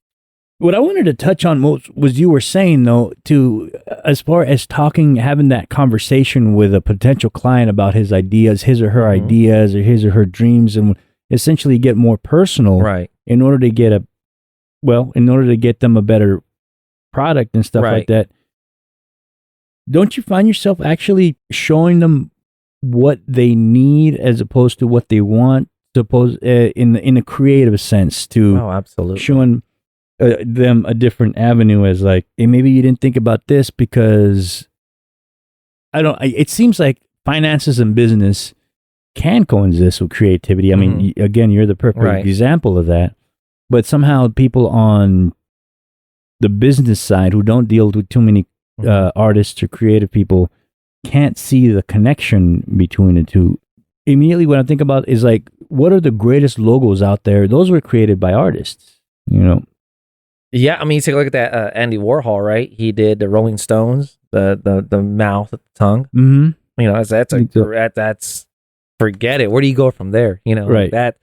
what I wanted to touch on most was you were saying, though, as far as having that conversation with a potential client about his ideas, his or her ideas, or his or her dreams, and essentially get more personal, right? In order to get them a better product and stuff like that. Don't you find yourself actually showing them what they need as opposed to what they want? In a creative sense, to absolutely showing them a different avenue as like, hey, maybe you didn't think about this because it seems like finances and business can coexist with creativity. I mean, again, you're the perfect example of that. But somehow people on the business side who don't deal with too many artists or creative people can't see the connection between the two. Immediately what I think about is like, what are the greatest logos out there? Those were created by artists, you know? Yeah, I mean, you take a look at that Andy Warhol, right? He did the Rolling Stones, the mouth, the tongue. Mm-hmm. You know, that's forget it. Where do you go from there? You know, right? That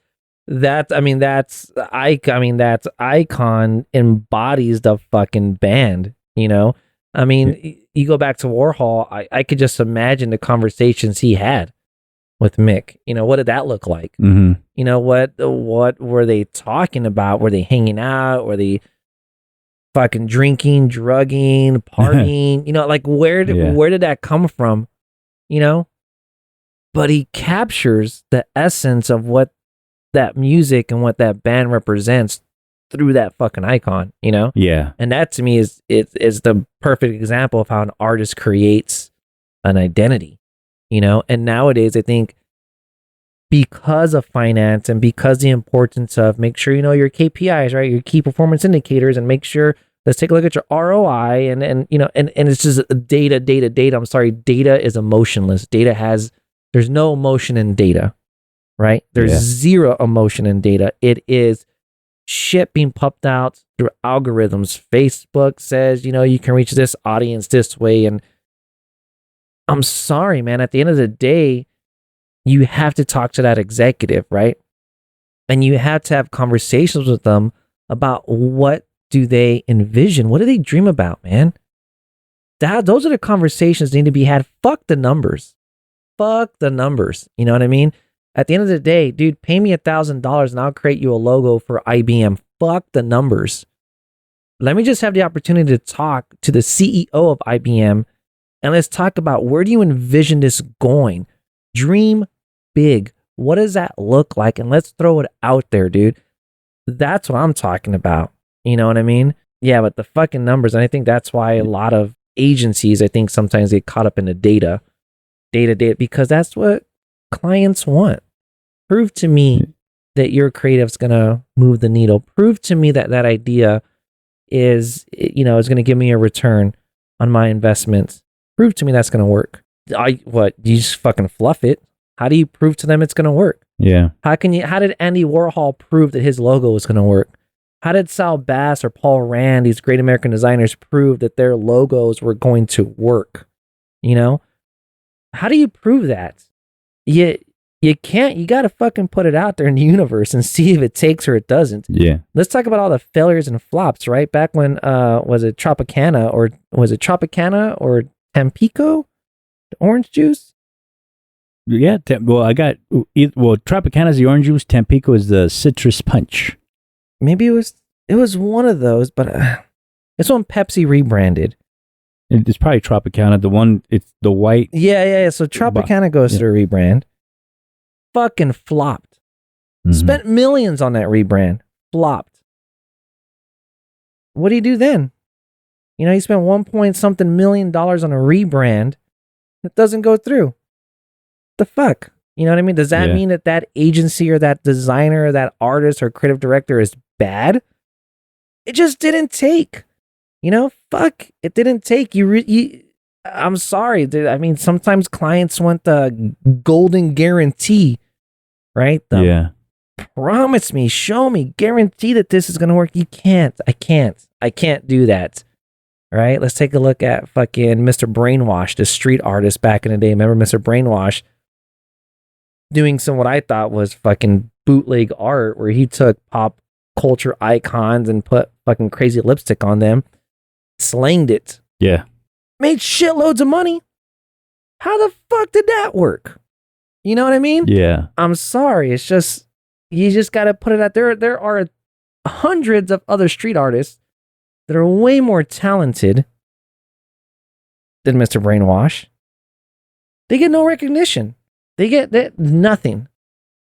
icon embodies the fucking band. You know, I mean, you go back to Warhol. I could just imagine the conversations he had with Mick. You know, what did that look like? Mm-hmm. You know, what were they talking about? Were they hanging out? Were they fucking drinking, drugging, partying? You know, like where did that come from? You know, but he captures the essence of what that music and what that band represents through that fucking icon, you know? Yeah. And that to me is the perfect example of how an artist creates an identity, you know? And nowadays I think because of finance and because the importance of make sure you know your KPIs, right? Your key performance indicators, and make sure, let's take a look at your ROI and you know, and it's just data. I'm sorry, data is emotionless. There's no emotion in data, right? There's zero emotion in data. It is shit being pumped out through algorithms. Facebook says, you know, you can reach this audience this way. And I'm sorry, man, at the end of the day, you have to talk to that executive, right? And you have to have conversations with them about what do they envision? What do they dream about, man? Those are the conversations that need to be had. Fuck the numbers. You know what I mean? At the end of the day, dude, pay me $1,000 and I'll create you a logo for IBM. Fuck the numbers. Let me just have the opportunity to talk to the CEO of IBM and let's talk about, where do you envision this going? Dream big. What does that look like? And let's throw it out there, dude. That's what I'm talking about. You know what I mean? Yeah, but the fucking numbers. And I think that's why a lot of agencies, I think sometimes get caught up in the data, because that's what clients want. Prove to me that your creative's going to move the needle. Prove to me that that idea is going to give me a return on my investments. Prove to me that's going to work. You just fucking fluff it. How do you prove to them it's going to work? Yeah. How did Andy Warhol prove that his logo was going to work? How did Sal Bass or Paul Rand, these great American designers, prove that their logos were going to work? You know, how do you prove that? You can't. You got to fucking put it out there in the universe and see if it takes or it doesn't. Yeah. Let's talk about all the failures and flops, right? Back when was it Tropicana or Tampico, the orange juice? Yeah. Tropicana is the orange juice. Tampico is the citrus punch. Maybe it was one of those, but it's when Pepsi rebranded. It's probably Tropicana. It's the white. Yeah. So Tropicana goes through a rebrand. Fucking flopped. Spent millions on that rebrand. Flopped. What do you do then? You know, you spent $1 million on a rebrand that doesn't go through. The fuck? You know what I mean? Does that mean that agency or that designer or that artist or creative director is bad? It just didn't take. You know, fuck. It didn't take. I'm sorry, dude. I mean, sometimes clients want the golden guarantee, right? Promise me, show me, guarantee that this is going to work. You can't. I can't do that. All right. Let's take a look at fucking Mr. Brainwash, the street artist back in the day. Remember Mr. Brainwash doing some what I thought was fucking bootleg art where he took pop culture icons and put fucking crazy lipstick on them, slanged it. Yeah. Made shitloads of money. How the fuck did that work? You know what I mean? Yeah. I'm sorry. It's just, you just got to put it out there. There are hundreds of other street artists that are way more talented than Mr. Brainwash. They get no recognition. They get nothing.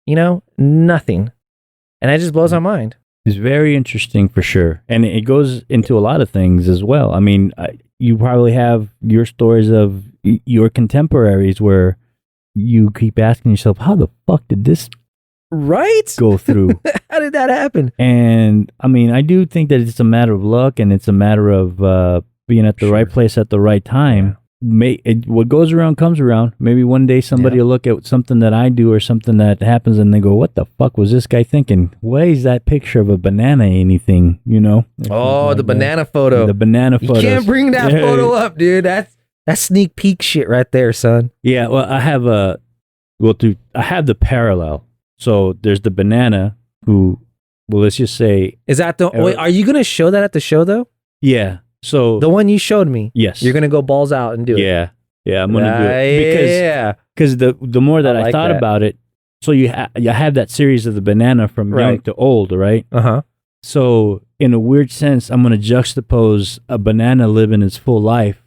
You know, nothing. And that just blows my mind. It's very interesting for sure. And it goes into a lot of things as well. I mean, you probably have your stories of your contemporaries where you keep asking yourself, how the fuck did this go through? How did that happen? And I mean, I do think that it's a matter of luck and it's a matter of being at the right place at the right time. What goes around comes around. Maybe one day somebody will look at something that I do or something that happens and they go, what the fuck was this guy thinking? Why is that picture of a banana anything, you know? Oh, the banana photo. The banana photo. You can't bring that photo up, dude. That's sneak peek shit right there, son. Yeah, well, I have I have the parallel. So there's the banana who, well, let's just say. Is that wait, are you going to show that at the show though? Yeah. So the one you showed me. Yes. You're going to go balls out and do it. Yeah. I'm going to do it. Because the more that I thought about it, so you have that series of the banana from young to old, right? Uh-huh. So in a weird sense, I'm going to juxtapose a banana living its full life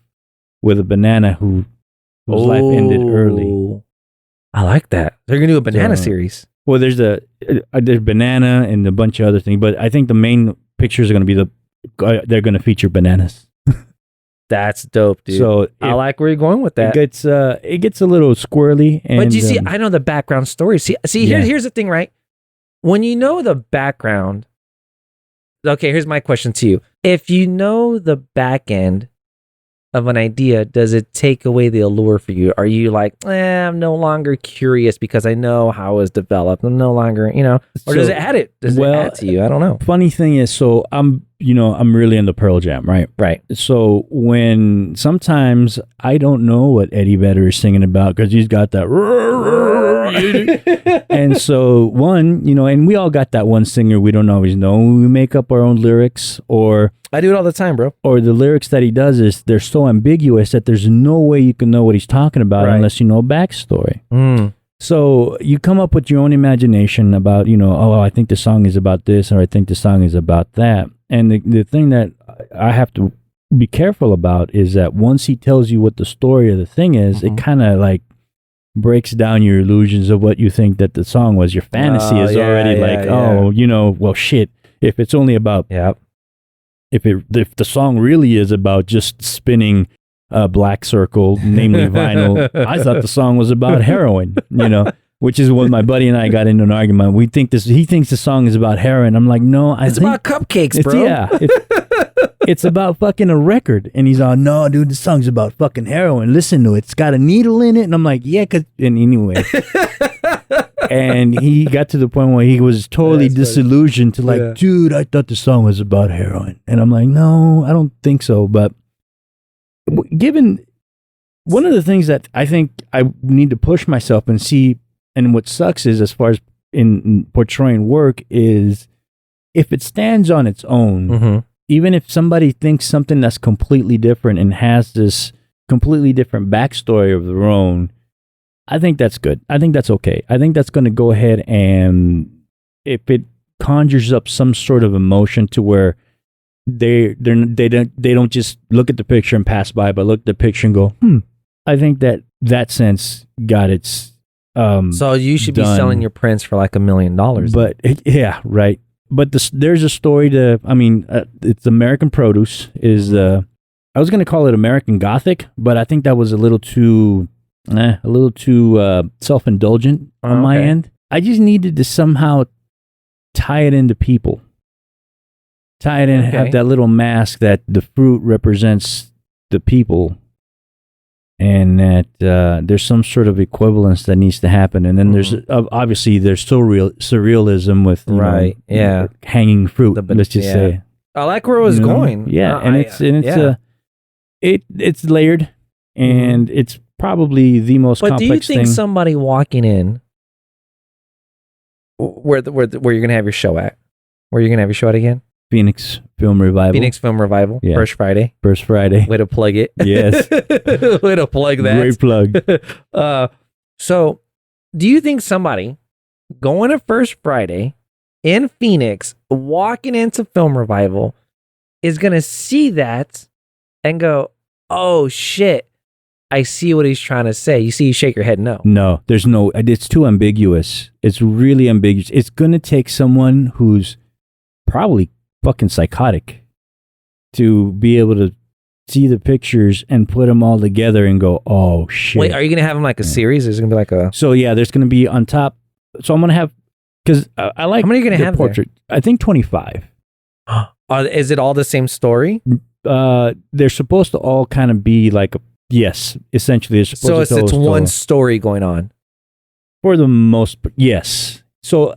with a banana whose life ended early. I like that. They're going to do a banana series. Well, there's banana and a bunch of other things, but I think the main pictures are going to be they're going to feature bananas. That's dope, dude. So I like where you're going with that. It gets a little squirrely. And, but you see, I know the background story. See, here's the thing, right? When you know the background, okay, here's my question to you. If you know the back end of an idea, does it take away the allure for you? Are you like, I'm no longer curious because I know how it was developed. I'm no longer, or does it add it? Does it add to you? I don't know. Funny thing is, so I'm really into Pearl Jam, right? Right. So when sometimes I don't know what Eddie Vedder is singing about because he's got that, and so and we all got that one singer we don't always know. We make up our own lyrics, or I do it all the time, bro. Or the lyrics that he does they're so ambiguous that there's no way you can know what he's talking about unless you know a backstory. So you come up with your own imagination about, I think the song is about this, or I think the song is about that. And the thing that I have to be careful about is that once he tells you what the story of the thing is, it kind of like breaks down your illusions of what you think that the song was. Your fantasy is already well, shit. If it's only about, if the song really is about just spinning a black circle, namely vinyl, I thought the song was about heroin, which is what my buddy and I got into an argument. He thinks the song is about heroin. I'm like, no, it's about cupcakes, bro. It's about fucking a record. And he's all, no, dude, the song's about fucking heroin. Listen to it. It's got a needle in it. And I'm like, yeah, and anyway. And he got to the point where he was totally disillusioned to dude, I thought the song was about heroin. And I'm like, no, I don't think so. But given One of the things that I think I need to push myself and see, and what sucks is, as far as in portraying work, is if it stands on its own, Mm-hmm. even if somebody thinks something that's completely different and has this completely different backstory of their own, I think that's good. I think that's okay. I think that's going to go ahead, and if it conjures up some sort of emotion to where they don't just look at the picture and pass by, but look at the picture and go, I think that sense got its So you should be done. selling your prints for like $1 million. But yeah, right. But there's a story to. I mean, it's American Produce. Is I was going to call it American Gothic, but I think that was a little too self-indulgent on my end. I just needed to somehow tie it into people. Tie it in, have that little mask that the fruit represents the people, and that there's some sort of equivalence that needs to happen. And then there's obviously there's still surrealism with hanging fruit. Let's just say. I like where it was going. Yeah, it's layered, and it's probably the most But complex do you think thing. somebody walking in where you're gonna have your show at? Where you're gonna have your show at again? Phoenix Film Revival. Phoenix Film Revival. Yeah. First Friday. Way to plug it. Yes. Way to plug that. Great plug. So do you think somebody going to First Friday in Phoenix, walking into Film Revival, is gonna see that and go, oh shit, I see what he's trying to say? You see, you shake your head no. No, there's no, it's too ambiguous. It's really ambiguous. It's going to take someone who's probably fucking psychotic to be able to see the pictures and put them all together and go, oh shit. Wait, are you going to have them like a series? Or is it going to be like a... So yeah, there's going to be on top. So I'm going to have, because I like How many are you going to have portrait. I think 25. Is it all the same story? They're supposed to all kind of be like, yes, essentially. So it's one story going on. For the most, yes. So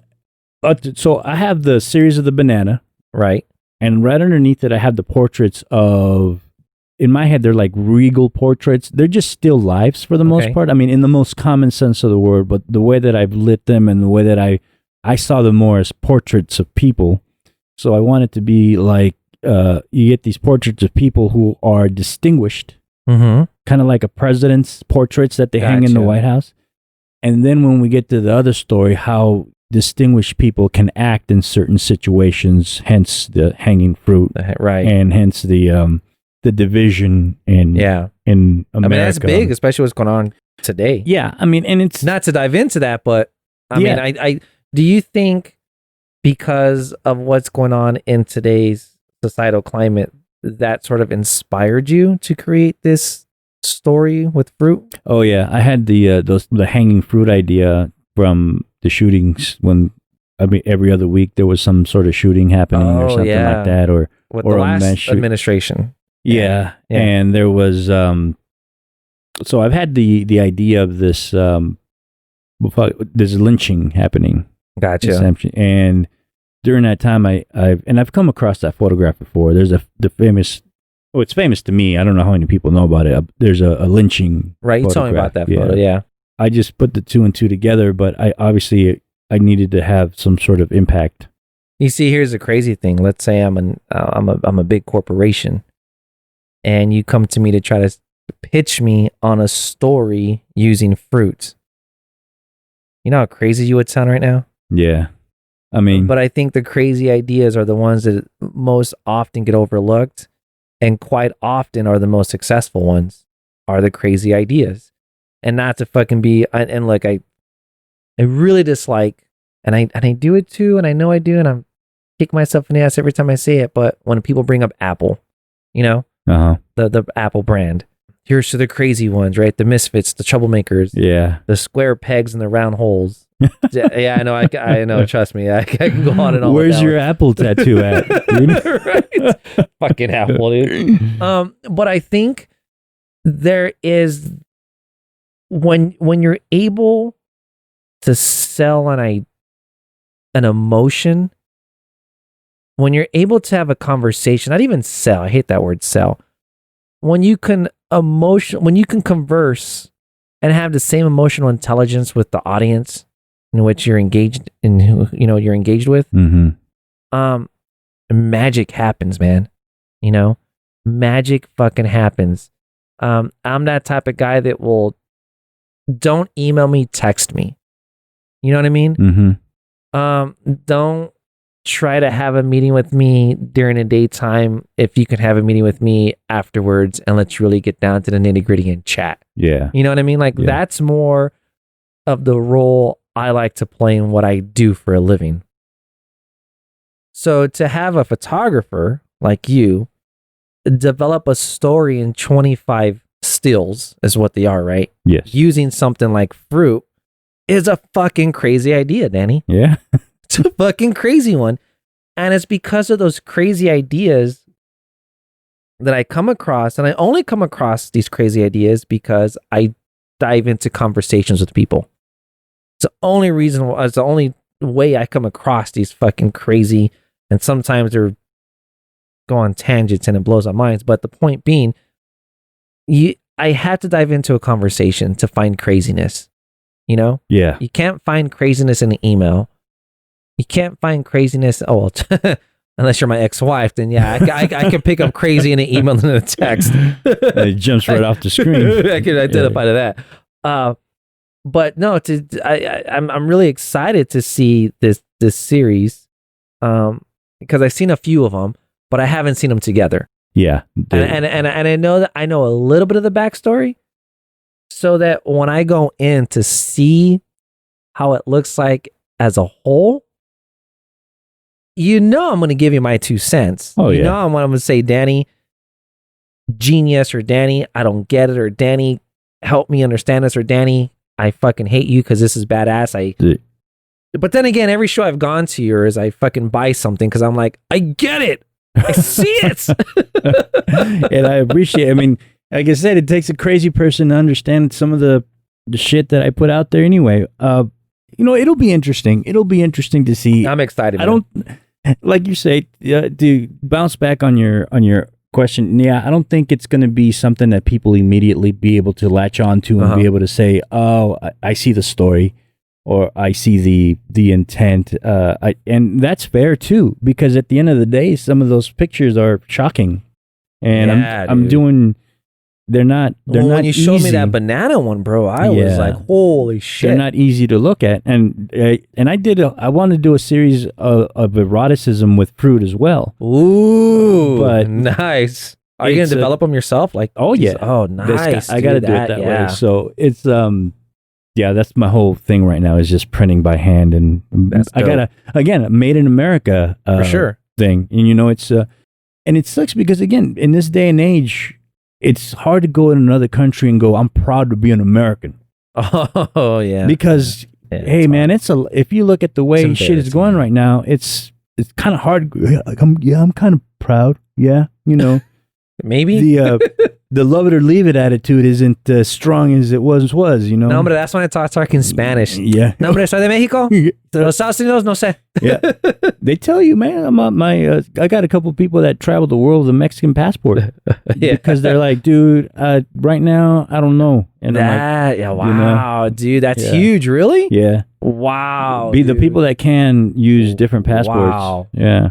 I have the series of the banana. Right. And right underneath it, I have the portraits of, in my head, they're like regal portraits. They're just still lifes for the most part. I mean, in the most common sense of the word, but the way that I've lit them and the way that I saw them more as portraits of people. So I want it to be like, you get these portraits of people who are distinguished, kind of like a president's portraits that they hang in the White House. And then when we get to the other story, how distinguished people can act in certain situations, hence the hanging fruit, right? And hence the division in America. I mean, that's big, especially what's going on today. Yeah, I mean, and it's not to dive into that, but I mean, I do you think because of what's going on in today's societal climate, that sort of inspired you to create this story with fruit? Oh yeah, I had the hanging fruit idea from the shootings when, I mean, every other week there was some sort of shooting happening or something like that, or with the last administration. Yeah. And there was so I've had the idea of this there's lynching happening. Gotcha. And during that time, I've come across that photograph before. There's the famous. Oh, it's famous to me. I don't know how many people know about it. There's a lynching. Right, you told me about that photo. Yeah. I just put the two and two together, but I needed to have some sort of impact. You see, here's the crazy thing. Let's say I'm a big corporation, and you come to me to try to pitch me on a story using fruit. You know how crazy you would sound right now? Yeah. I mean, but I think the crazy ideas are the ones that most often get overlooked, and quite often are the most successful ones, are the crazy ideas. And not to fucking be, and like I really dislike, and I do it too, and I know I do, and I'm kick myself in the ass every time I say it, but when people bring up Apple, you know, the Apple brand, here's to the crazy ones, right? The misfits, the troublemakers, the square pegs and the round holes. Yeah, I know. I know. Trust me, I can go on and on. Where's your Apple tattoo at? Right? Fucking Apple, dude. But I think there is when you're able to sell an emotion, when you're able to have a conversation, not even sell. I hate that word sell. When you can when you can converse and have the same emotional intelligence with the audience in which you're engaged in, you're engaged with, magic happens, man. Magic fucking happens. I'm that type of guy that don't email me, text me. You know what I mean? Don't try to have a meeting with me during the daytime if you can have a meeting with me afterwards, and let's really get down to the nitty-gritty and chat. Yeah. You know what I mean? That's more of the role I like to play in what I do for a living. So to have a photographer like you develop a story in 25 stills is what they are, right? Yes. Using something like fruit is a fucking crazy idea, Danny. Yeah. It's a fucking crazy one. And it's because of those crazy ideas that I come across, and I only come across these crazy ideas because I dive into conversations with people. It's the only reason, it's the only way I come across these fucking crazy, and sometimes they're go on tangents and it blows our minds. But the point being, I had to dive into a conversation to find craziness. Yeah. You can't find craziness in an email. You can't find craziness. Oh, well, unless you're my ex-wife, then yeah, I can pick up crazy in an email and a text. It jumps right off the screen. I can identify to that. But no, I'm really excited to see this series because I've seen a few of them, but I haven't seen them together. Yeah, and I know that I know a little bit of the backstory, so that when I go in to see how it looks like as a whole, I'm going to give you my 2 cents. I'm going to say, Danny, genius, or Danny, I don't get it, or Danny, help me understand this, or Danny, I fucking hate you because this is badass. But then again, every show I've gone to yours, I fucking buy something because I'm like, I get it. I see it. And I appreciate it. I mean, like I said, it takes a crazy person to understand some of the shit that I put out there anyway. It'll be interesting. It'll be interesting to see. I'm excited. I don't, like you say, to bounce back on your question. Yeah, I don't think it's going to be something that people immediately be able to latch on to and be able to say, oh, I see the story, or I see the intent. And that's fair too, because at the end of the day, some of those pictures are shocking, and I'm doing. They're not when you easy. showed me that banana one, bro, I was like, holy shit. They're not easy to look at. And I want to do a series of eroticism with fruit as well. Ooh, but nice. Are you going to develop them yourself? Oh yeah. Oh, nice. I got to do it that way. So it's, that's my whole thing right now, is just printing by hand. And I got a made in America for sure thing. And it's, and it sucks because again, in this day and age, it's hard to go in another country and go, I'm proud to be an American. Oh yeah. Because hey man, if you look at the way shit is going right now, it's kind of hard. I'm kind of proud. Yeah, maybe the love it or leave it attitude isn't as strong as it was. No, but that's when I talk in Spanish. Yeah. No, but soy de México. Los Estados Unidos, no sé. Yeah. They tell you, man, I'm on I got a couple of people that travel the world with a Mexican passport. Because they're like, dude, right now, I don't know. And wow, dude, that's huge. Really? Yeah. Wow. The people that can use different passports. Wow. Yeah.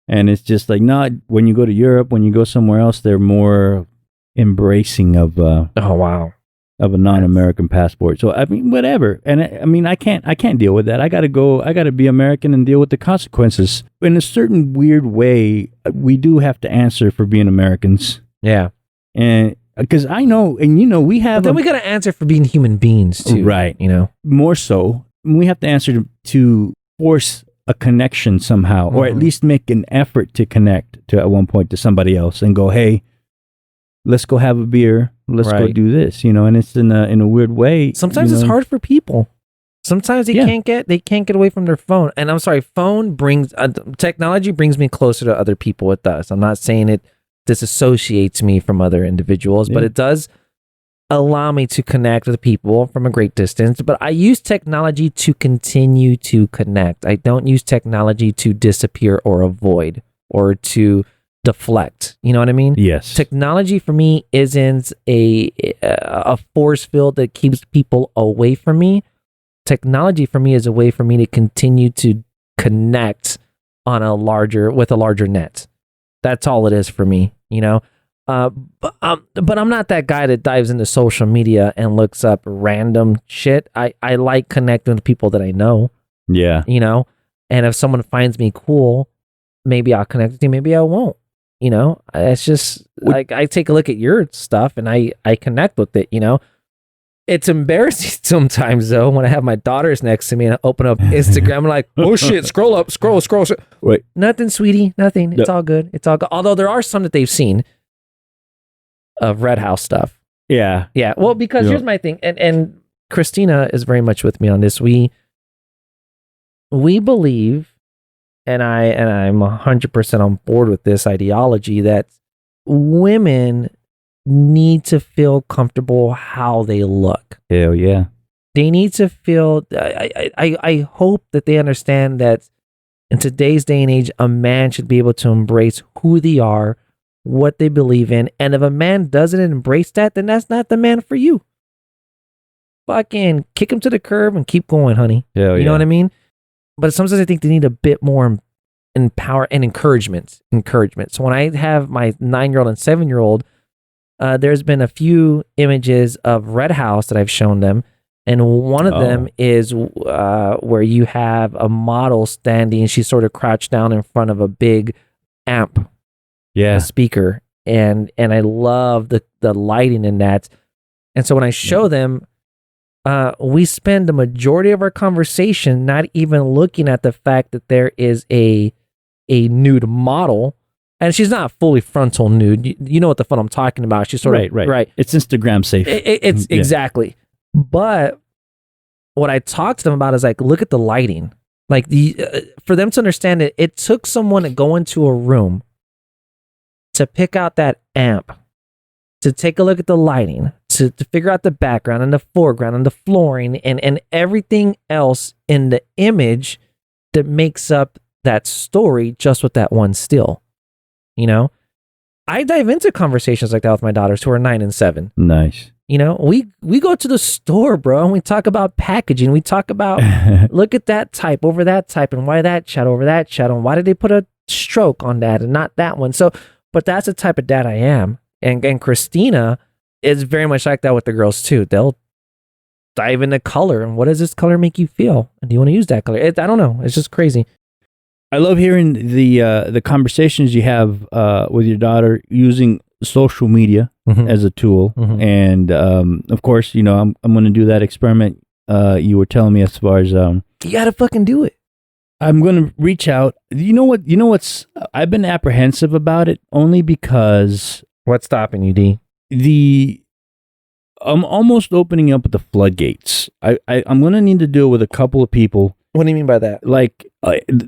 And it's just like, not when you go to Europe, when you go somewhere else, they're more embracing of of a non-American passport. So I mean, whatever. And I can't deal with that. I got to be American and deal with the consequences. In a certain weird way, we do have to answer for being Americans. Yeah. And because I know, and we have, but then we got to answer for being human beings too. Right. More so, we have to answer to force a connection somehow, or at least make an effort to connect to at one point to somebody else and go, hey, let's go have a beer. Let's go do this, and it's in a weird way. Sometimes it's hard for people. Sometimes they can't get away from their phone. And I'm sorry, technology brings me closer to other people. It does. I'm not saying it disassociates me from other individuals, but it does allow me to connect with people from a great distance. But I use technology to continue to connect. I don't use technology to disappear or avoid or to deflect. You know what I mean? Yes. Technology for me isn't a force field that keeps people away from me. Technology for me is a way for me to continue to connect on with a larger net. That's all it is for me, you know? But I'm not that guy that dives into social media and looks up random shit. I like connecting with people that I know. Yeah. You know? And if someone finds me cool, maybe I'll connect with you, maybe I won't. You know? It's just like I take a look at your stuff and I connect with it, you know? It's embarrassing sometimes though when I have my daughters next to me and I open up Instagram and like, oh shit, scroll. Wait. Nothing, sweetie, nothing. It's all good. It's all good. Although there are some that they've seen of Red House stuff. Yeah. Yeah. Well, because here's my thing, and Christina is very much with me on this. We believe, and I'm 100% on board with this ideology that women need to feel comfortable how they look. Hell yeah. They need to feel. I hope that they understand that in today's day and age, a man should be able to embrace who they are, what they believe in, and if a man doesn't embrace that, then that's not the man for you. Fucking kick him to the curb and keep going, honey. Hell you know what I mean? But sometimes I think they need a bit more empower and encouragement. So when I have my 9-year-old and 7-year-old, there's been a few images of Red House that I've shown them, and one of them is where you have a model standing. She's sort of crouched down in front of a big amp. Yeah. A speaker, and I love the lighting in that. And so when I show them, we spend the majority of our conversation not even looking at the fact that there is a nude model, and she's not fully frontal nude. You know what the fuck I'm talking about. She's sort of right. It's Instagram safe. It's exactly. But what I talked to them about is like, look at the lighting. Like for them to understand it, it took someone to go into a room to pick out that amp, to take a look at the lighting, to figure out the background and the foreground and the flooring and everything else in the image that makes up that story just with that one still. You know? I dive into conversations like that with my daughters who are 9 and 7. Nice. You know, we go to the store, bro, and we talk about packaging. We talk about, look at that type over that type and why that shadow over that shadow and why did they put a stroke on that and not that one. So, but that's the type of dad I am. And Christina is very much like that with the girls too. They'll dive into color and what does this color make you feel? And do you want to use that color? I don't know. It's just crazy. I love hearing the conversations you have with your daughter using social media as a tool. And of course, you know, I'm going to do that experiment you were telling me as far as you got to fucking do it. I'm going to reach out. You know what's I've been apprehensive about it only because what's stopping you, D? I'm almost opening up the floodgates. I'm going to need to deal with a couple of people. What do you mean by that? Like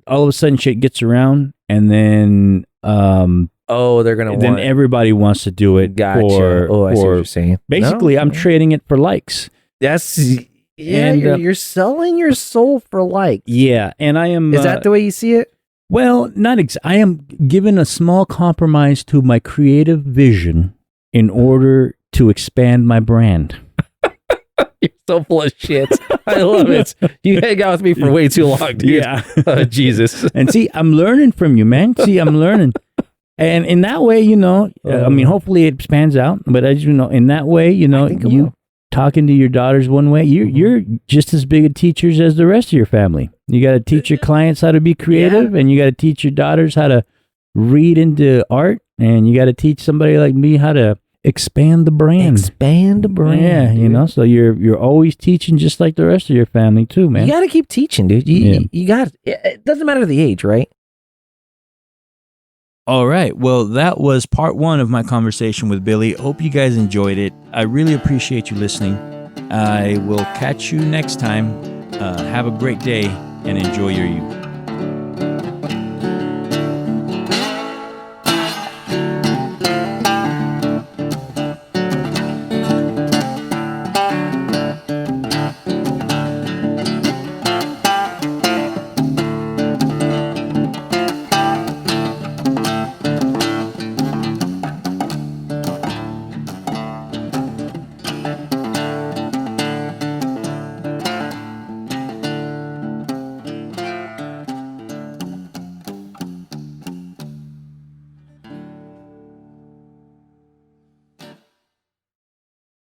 all of a sudden shit gets around and then they're going to then everybody wants to do it. Gotcha. I see what you're saying. Basically, I'm trading it for likes. Yeah, and, you're selling your soul for likes. Yeah, and I am. Is that the way you see it? Well, I am giving a small compromise to my creative vision in order to expand my brand. You're so full of shit. I love it. You hang out with me for way too long, dude. Yeah. Oh, Jesus. And see, I'm learning from you, man. I'm learning. And in that way, you know, I mean, hopefully it expands out. But as you know, in that way, you know, you talking to your daughters one way, you're just as big a teachers as the rest of your family. You got to teach your clients how to be creative, and you got to teach your daughters how to read into art, and you got to teach somebody like me how to expand the brand. Yeah, dude. You know, so you're always teaching just like the rest of your family too, man. You got to keep teaching, dude. You got it doesn't matter the age, right? All right. Well, that was part 1 of my conversation with Billy. Hope you guys enjoyed it. I really appreciate you listening. I will catch you next time. Have a great day and enjoy your youth.